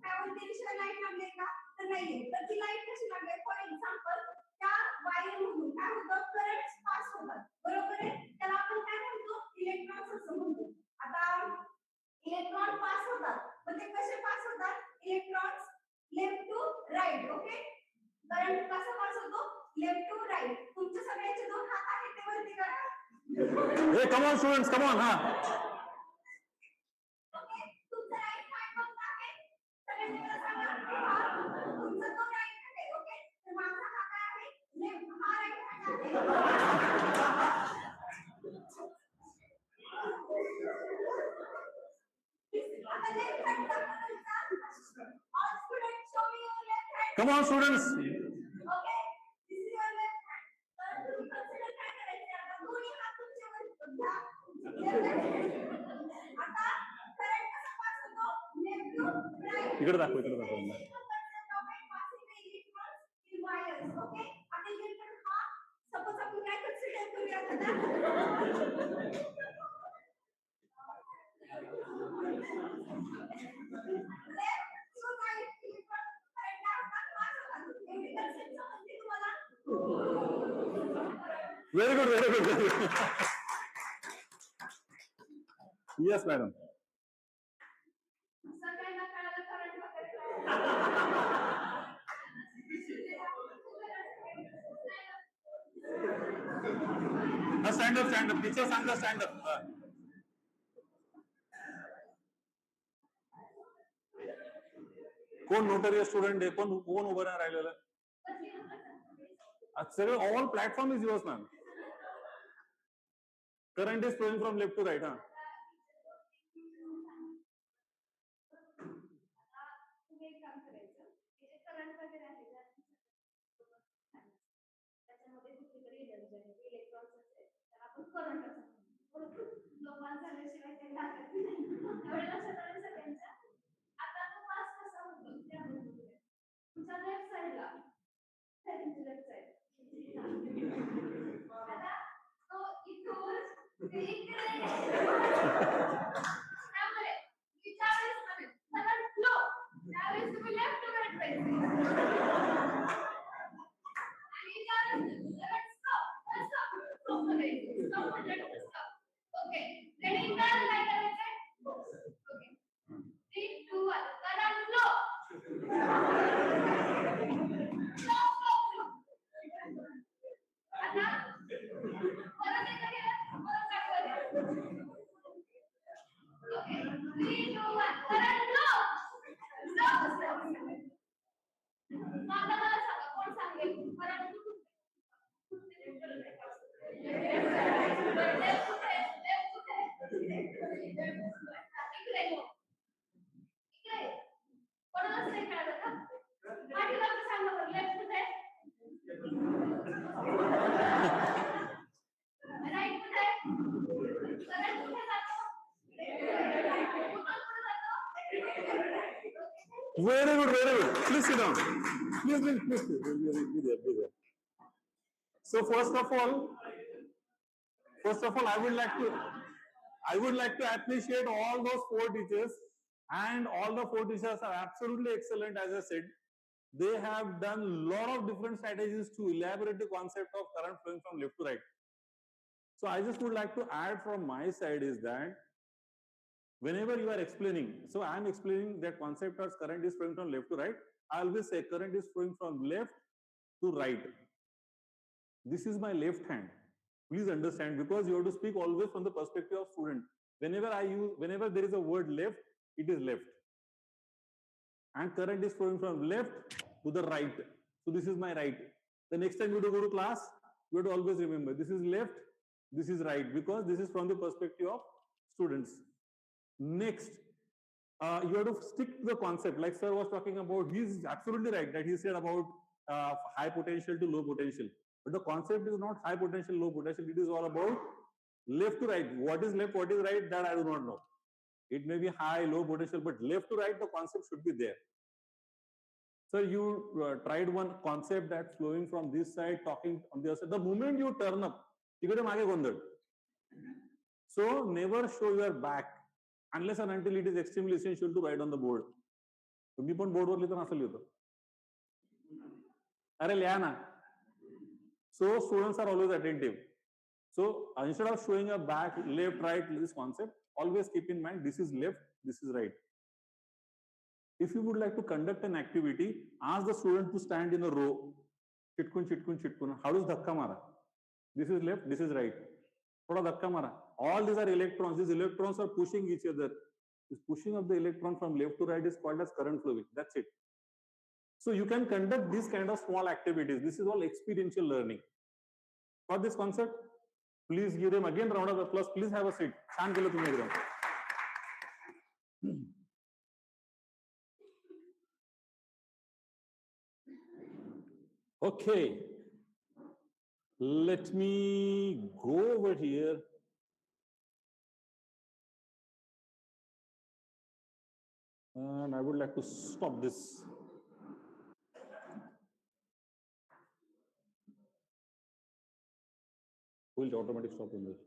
ट्रॅव्हल केल्याशिवाय लाईट लागली का तर नाहीये तर ती लाईट कशी लागली फॉर एक्झाम्पल त्या वायर मधून काय होतं करंट पास होतात बरोबर आहे त्याला आपण काय म्हणतो इलेक्ट्रॉन्स असं म्हणतो आता इलेक्ट्रॉन पास होतात पण ते कसे पास होतात electrons left to right okay current कसा पास होतो लेफ्ट टू राईट तुमच्या सगळ्यांचे दोन हात आहेत ते वरती करा Hey, come on, students, come on, huh? Okay तुमचा राईट हँड कोणता आहे सगळ्यांनी मला सांगा तुमचा तो राईट हँड आहे ओके तर माझा हा काय आहे लेफ्ट हा राईट हँड आहे आता लेफ्ट हँड दाखवा all students show me your left hand Come on, students. Okay this is your left hand तर तुम्ही कन्सिडर काय करायचे आता दोन्ही हात तुमच्यावर घ्या आता करंट कसा पास होतो लेफ्ट टू राईट इकडे दाखव मला. ओके आता इलेक्ट्रॉन हा सपोज आपण काय कन्सिडर करूया आता left to right electron current pass होतात एवढी कन्सेप्ट समजली तुम्हाला Very good, very good, very good. Yes, madam. सगळ्यांना कळालं करंट वगैरे Stand up, stand up. Teacher सांगा stand up. कोण नोटरी स्टुडंट आहे कोण कोण उभं नाही राहिलेलं सगळं all platform is yours ma'am current is flowing from left to right हा तुम्ही एक काम करायचं की जे करंट वगैरे आहे त्याच्यामध्ये कुठलीतरी एनर्जी आहे इलेक्ट्रॉन्स असेल तर आपण करंट असं म्हणतो लोकांना झाल्याशिवाय ते लागत नाही एवढं लक्षात आलं सगळ्यांच्या आता तो पास कसा होतो त्याबद्दल तुमच्या लेफ्ट साईडला लेफ्ट साईड आता तो इथून ते इकडे त्यामुळे की ज्यावेळेस करंट फ्लो त्यावेळेस तुम्ही लेफ्ट टू राईट पाहिजे आणि ज्यावेळेस करंट स्टॉप करायचं स्टॉप म्हणजे स्टॉप ओके रेडी काय करायचं ओके 3 2 1 करंट फ्लो आता परत एकदा केलं परत काय ओके 3 2 1 करंट फ्लो स्टॉप मला सांगा कोण सांगेल current Very good, very good. Please sit down. Please. Be there, be there. So first of all, I would like to appreciate all those 4 teachers, and all the 4 teachers are absolutely excellent. As I said, they have done a lot of different strategies to elaborate the concept of current flowing from left to right. So I just would like to add from my side is that whenever you are explaining, so I am explaining that concept as current is flowing from left to right, I always say current is flowing from left to right. This is my left hand. Please understand, because you have to speak always from the perspective of student. Whenever there is a word left, it is left. And current is flowing from left to the right. So this is my right. The next time you go to class, you have to always remember this is left, this is right, because this is from the perspective of students. Next, you have to stick to the concept. Like sir was talking about, he is absolutely right that he said about high potential to low potential. But the concept is not high potential, low potential. It is all about left to right. What is left, what is right, that I do not know. It may be high, low potential, but left to right, the concept should be there. So you tried one concept that flowing from this side, talking on the other side. The moment you turn up, you get a mage gondal. So never show your back unless and until it is extremely essential to write on the board. तुम्ही पण बोर्डवर लिहिताना असं लिहितो. अरे लिहा ना. So students are always attentive. So instead of showing a back, left, right, this concept, always keep in mind this is left, this is right. If you would like to conduct an activity, ask the student to stand in a row. Chitkun, chitkun, chitkun. How does dhakka mara? This is left, this is right. Thoda dhakka mara. All these are electrons. These electrons are pushing each other. This pushing of the electron from left to right is called as current flowing. That's it. So you can conduct these kind of small activities. This is all experiential learning. For this concept, please give them again round of applause. Please have a seat. Shan kelo tumhe ekdam. Okay. Let me go over here. And I would like to stop this. Will automatic stop in this.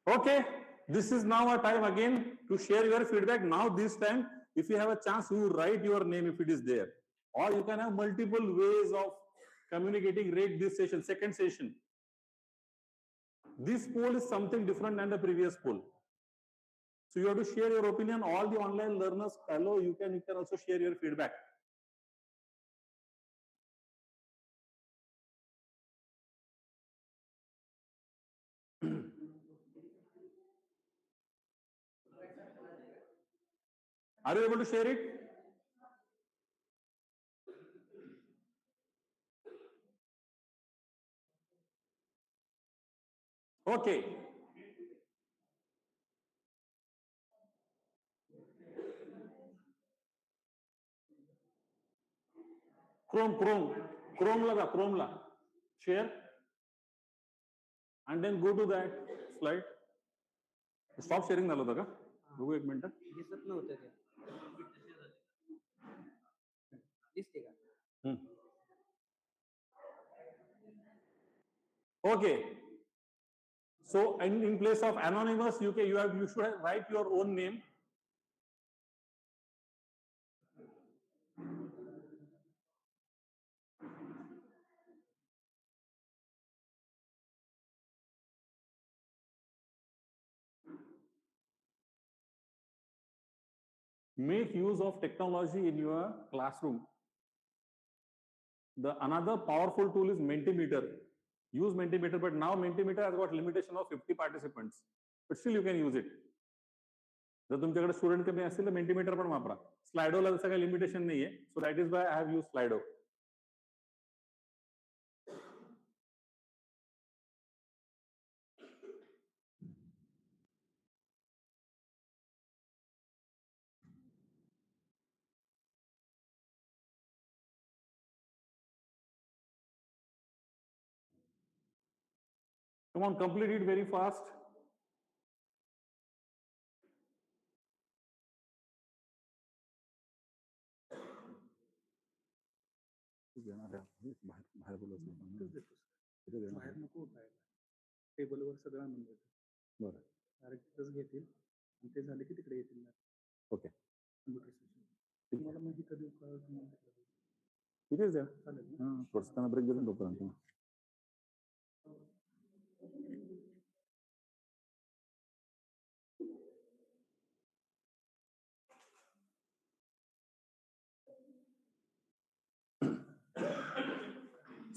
Okay, this is now a time again to share your feedback. Now this time, if you have a chance, you write your name if it is there. Or you can have multiple ways of communicating. Rate this session, second session. This poll is something different than the previous poll. So you have to share your opinion. All the online learners, hello, you can also share your feedback. Are you able to share it? Okay. Chrome la. Share. And then go to that slide. Stop sharing झालं होतं का? बघू एक minute. दिसत नव्हतं ते. दिसते का? Okay. So in place of anonymous, you should write your own name. Make use of technology in your classroom. Another powerful tool is Mentimeter. Use Mentimeter, but now Mentimeter has got limitation of 50 participants. But still you can use it. जर तुमच्याकडे student कमी असतील तर मेंटीमीटर पण वापरा. स्लायडोला तसं काही limitation नाहीये. So that is why I have use Slido. Come on, complete it very fast. बाहेर बाहेर नको काय टेबलवर सगळं आणून देतो. बरं. डायरेक्ट तिथंच घेतील आणि ते झाले की तिकडे येतील. ओके. कम्प्युटर सेशन तुम्हाला मग इथं देऊ का तुम्हाला तिथेच द्या. चालेल ना? हां, थोडंसं ब्रेक घेऊन तोपर्यंत.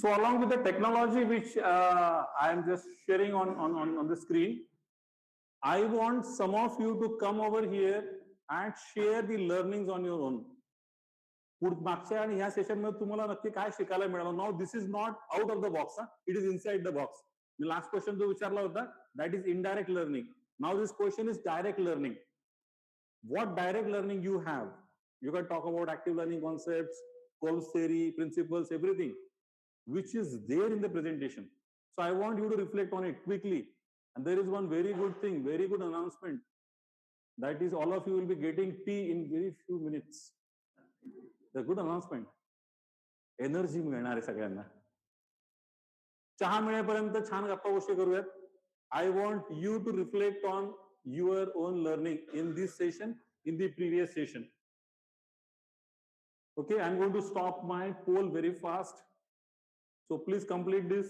So along with the technology which I am just sharing on the screen, I want some of you to come over here and share the learnings on your own. मागच्या आणि ह्या सेशन मध्ये तुम्हाला नक्की काय शिकायला मिळालं. Now this is not out of the box. It is inside the box. Me last question जो विचारला होता that is indirect learning. Now this question is direct learning. What direct learning you have? You can talk about active learning concepts, Cole's theory, principles, everything which is there in the presentation. So I want you to reflect on it quickly. And there is one very good thing, very good announcement. That is, all of you will be getting tea in very few minutes. The good announcement. Energy मिळणार आहे सगळ्यांना. चहा मिळेपर्यंत छान गप्पा गोष्टी करूयात. I want you to reflect on your own learning in this session, in the previous session. Okay, I'm going to stop my poll very fast. So please complete this.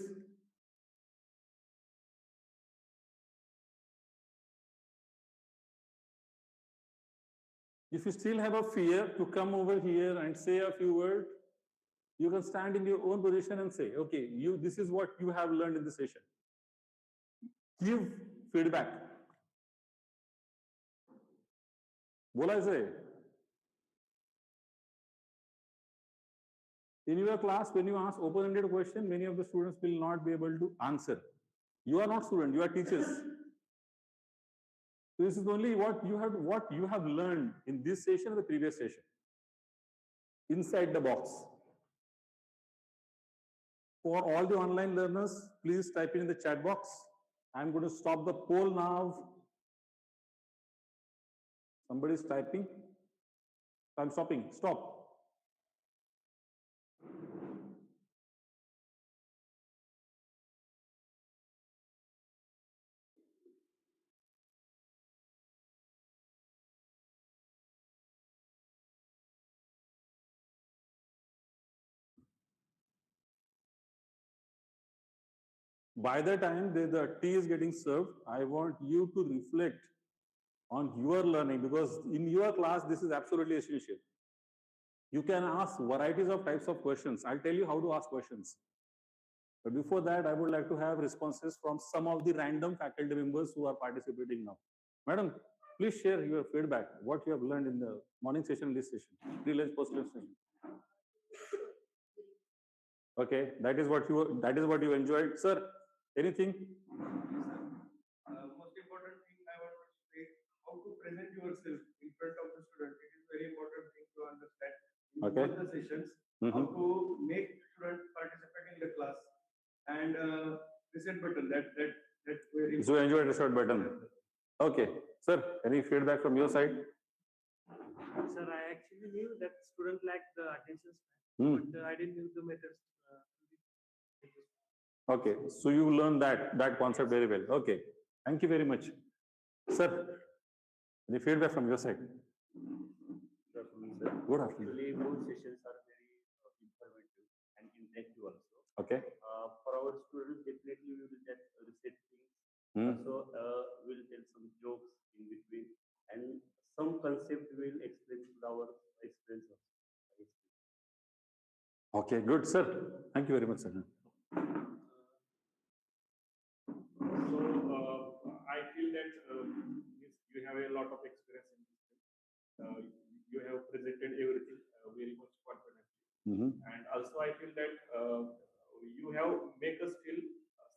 If you still have a fear to come over here and say a few words, you can stand in your own position and say, okay, this is what you have learned in this session. Give feedback. बोलायचंय. In your class, when you ask open-ended question, many of the students will not be able to answer. You are not students, you are teachers. So this is only what you have learned in this session or the previous session. Inside the box. For all the online learners, please type in the chat box. I'm going to stop the poll now. Somebody is typing. I'm stopping. Stop. By the time the tea is getting served, I want you to reflect on your learning, because in your class, this is absolutely essential. You can ask varieties of types of questions. I'll tell you how to ask questions. But before that, I would like to have responses from some of the random faculty members who are participating now. Madam, please share your feedback, what you have learned in the morning session, this session, pre-lunch, post-lunch session. Okay, that is what you enjoyed. Sir, anything? Most important thing I want to say, how to present yourself in front of the student. It is very important thing to understand in both the sessions. How to make students participate in the class, and reset button. That very. So you enjoyed reset button. Okay, sir. Any feedback from your side? Sir, I actually knew that student lacked the attention span, but I didn't know the methods. Okay, so you learned that concept very well. Okay, thank you very much, sir. Any feedback from your side? Good afternoon, sir. Good afternoon. Actually, both sessions are very informative and interactive also. Okay. For our students, definitely we will get reset things. Also, we'll tell some jokes in between, and some concept will explain to our experience also. Okay, good, sir. Thank you very much, sir. I feel that you have a lot of experience did everything very much confidently. And also I feel that you have make us feel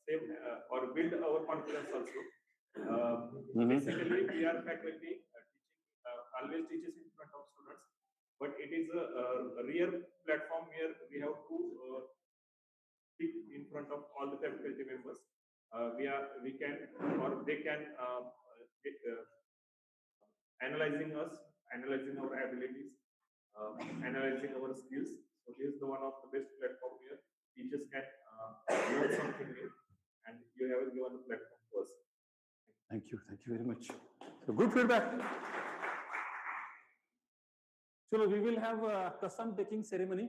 safe or build our confidence also. Basically, we are faculty teaching always teaches in front of students, but it is a real platform where we have to speak in front of all the faculty members. We can or they can analyzing us, analyzing our abilities, analyzing our skills. So this is the one of the best platform where teachers can learn something new, and you have given a platform to us. Thank you very much. So good feedback. चलो, we will have a कसम taking ceremony.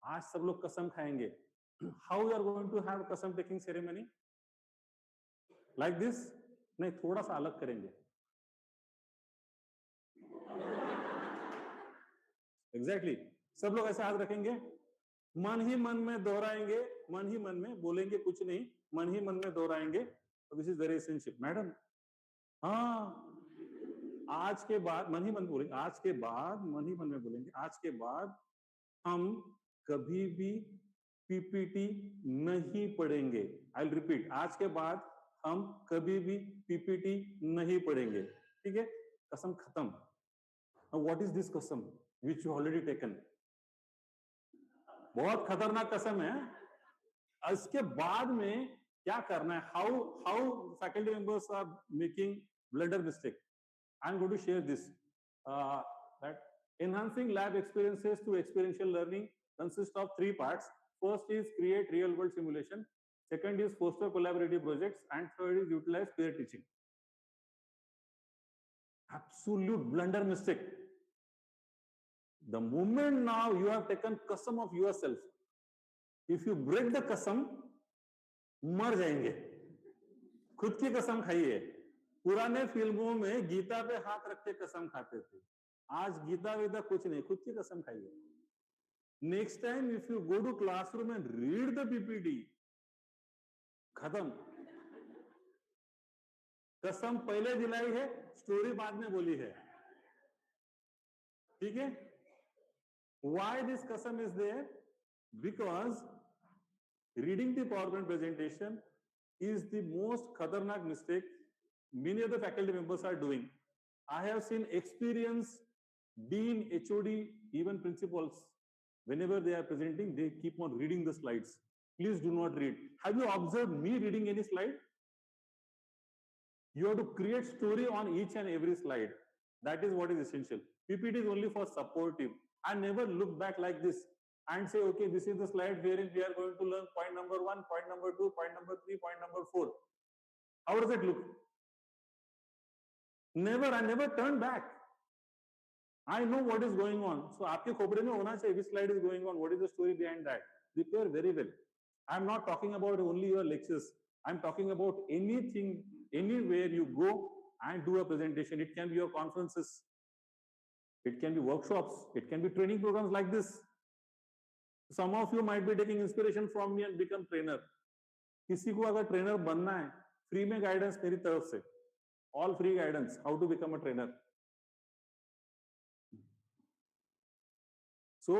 आज सब लोग कसम खाएंगे. How we are going to have कसम taking ceremony? Like this? नहीं, थोड़ा सा अलग करेंगे. Exactly. सब लोग ऐसे हाथ रखेंगे, मन ही मन में दोहराएंगे, मन ही मन में बोलेंगे कुछ नहीं, मन ही मन में दोहराएंगे. This is very essential. Madam, हाँ, आज के बाद मन ही मन बोलेंगे, आज के बाद मन ही मन में बोलेंगे, आज के बाद हम कभी भी पीपीटी नहीं पढ़ेंगे. I'll repeat. आज के बाद हम कभी भी पीपीटी नहीं पढ़ेंगे. ठीक है? कसम खत्म. Now what is this कसम which you already taken? बहुत खतरनाक कसम है. इसके बाद में क्या करना है? How faculty members are making blunder mistake? I'm going to share this. That enhancing lab experiences to experiential learning consists of 3 parts. First is create real world simulation. Second is foster collaborative projects, and third is utilize peer teaching. Absolute blunder mistake. The moment now you have taken कसम of yourself, if you break the कसम, मर जाएंगे. खुद की कसम खाइए. पुराने फिल्मों में गीता पे हाथ रख के कसम खाते थे. आज गीता वेदा कुछ नहीं, खुद की कसम खाइए. Next time if you go to classroom and read the PPT, खत्म. कसम पहले दिलाई है, स्टोरी बाद में बोली है. ठीक है? Why this kasam is there? Because reading the PowerPoint presentation is the most khatarnak mistake many of the faculty members are doing. I have seen experienced dean, HOD, even principals, whenever they are presenting, they keep on reading the slides. Please do not read. Have you observed me reading any slide? You have to create story on each and every slide. That is what is essential. PPT is only for supportive. I never look back like this and say, okay, this is the slide wherein we are going to learn point number 1, point number 2, point number 3, point number 4. How does it look? Never, I never turn back. I know what is going on. So, आपके खोपड़े में होना चाहिए, which slide is going on, what is the story behind that? Prepare very well. I am not talking about only your lectures. I am talking about anything, anywhere you go and do a presentation. It can be your conferences. It can be workshops. It can be training programs like this. Some of you might be taking inspiration from me and become trainer. किसी को अगर trainer बनना है, free में guidance मेरी तरफ से. All free guidance, how to become a trainer. So,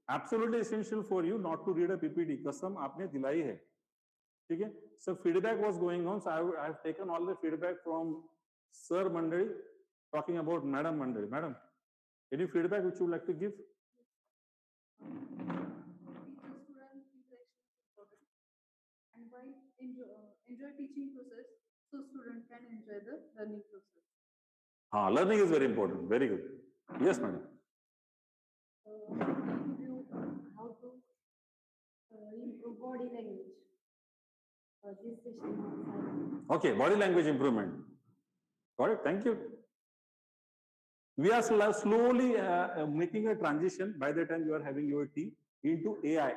absolutely essential for you not to read a PPT. कसम आपने दिलाई है. ठीक है? So feedback was going on. So I have taken all the feedback from Sir Mandari, talking about Madam Mandari. Madam, any feedback which you would like to give? Teacher-student interaction is important, and while enjoy teaching process, so student can enjoy the learning process. Learning is very important. Very good. Yes, madam. How to improve body language. This session. Okay, body language improvement. Got it. Thank you. We are slowly making a transition by the time you are having your tea into AI.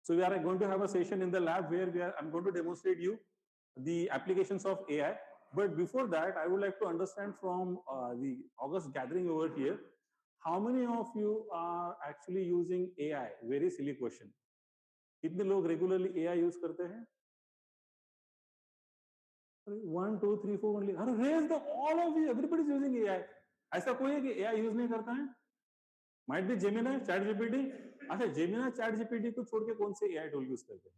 So we are going to have a session in the lab where I'm going to demonstrate you the applications of AI. But before that, I would like to understand from the August gathering over here, how many of you are actually using AI? Very silly question. कितने लोग regularly AI use करते हैं? 1 2 3 4 only. अरे raise the all of you, everybody is using AI. ऐसा कोई है कि AI use नहीं करता है? Might be Gemini, ChatGPT. अच्छा Gemini, ChatGPT को छोड़ के कौन से AI टूल यूज करते हैं?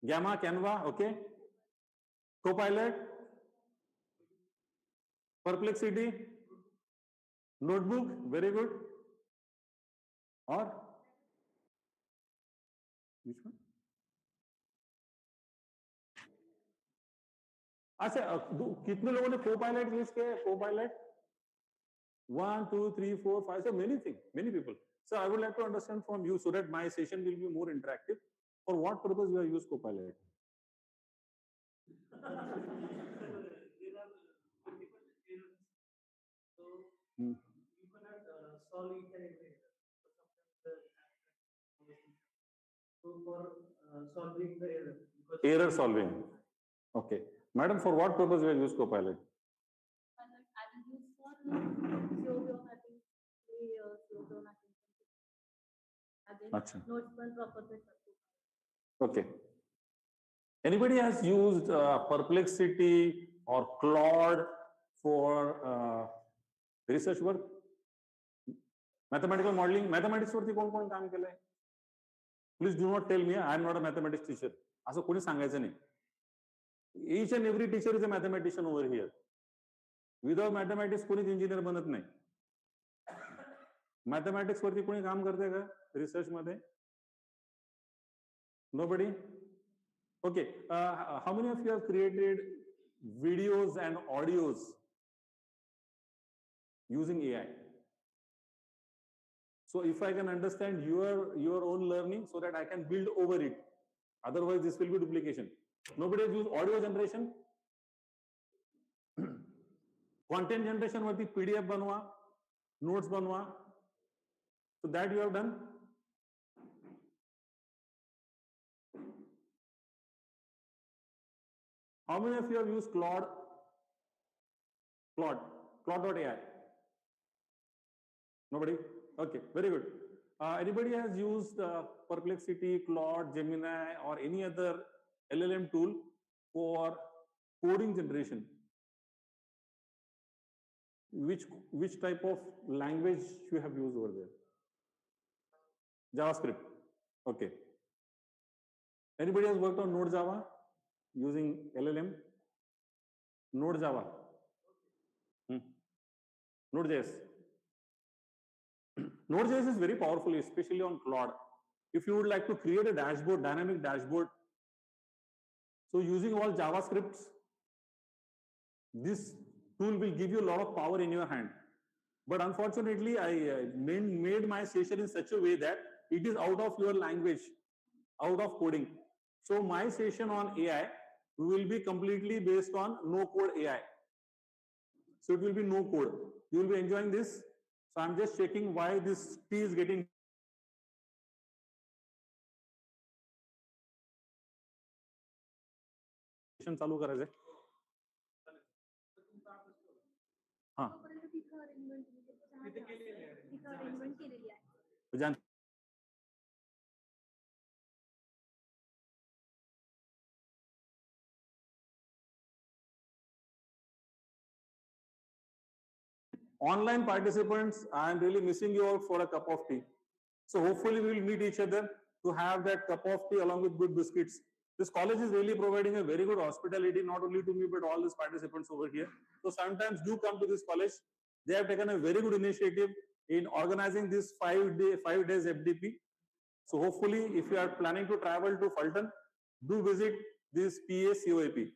Gamma, Canva, okay. Copilot, Perplexity, Notebook, very good. Or which one? अच्छा कितने लोगों ने Copilot यूज किया है? Copilot 1 2 3 4 5, so many things, many people. So I would like to understand from you so that my session will be more interactive. For what purpose you have used Copilot? There are multiple errors. So Hmm. you cannot solve each and every error. So sometimes so for solving the error. Error solving. Okay. Madam, for what purpose you have used Copilot? I will use for slow down mapping, slow down mapping. Again, Achha. notes one proper set. Okay. Anybody has used Perplexity or Claude for research work? Mathematical modeling? Mathematics वरती कोण कोण काम केलंय? Please do not tell me I am not a mathematics teacher. असं कोणी सांगायचं नाही. Each and every teacher is a mathematician over here. Without mathematics कोणीच इंजिनियर बनत नाही. Mathematics वरती कोणी काम करते का रिसर्च मध्ये? Nobody? Okay. How many of you have created videos and audios using AI? So if I can understand your own learning so that I can build over it. Otherwise, this will be duplication. Nobody has used audio generation. Content generation वरती PDF बनवा, notes बनवा. So that you have done. How many of you have used Claude? Claude.ai. Nobody? Okay, very good. Anybody has used Perplexity, Claude, Gemini, or any other LLM tool for coding generation? Which type of language you have used over there? JavaScript. Okay. Anybody has worked on Node.java using LLM? Node.java. Node.js. Node.js is very powerful, especially on Claude. If you would like to create a dashboard, dynamic dashboard, so using all JavaScripts, this tool will give you a lot of power in your hand. But unfortunately, I made my session in such a way that it is out of your language, out of coding. So my session on AI will be completely based on no code AI. So it will be no code. You will be enjoying this. So I'm just checking why this T is getting चालू करायचंय. हाँ. Online participants, I am really missing you out for a cup of tea. So hopefully we will meet each other to have that cup of tea along with good biscuits. This college is really providing a very good hospitality, not only to me, but all these participants over here. So sometimes do come to this college. They have taken a very good initiative in organizing this 5 days FDP. So hopefully, if you are planning to travel to Phaltan, do visit this PES COE.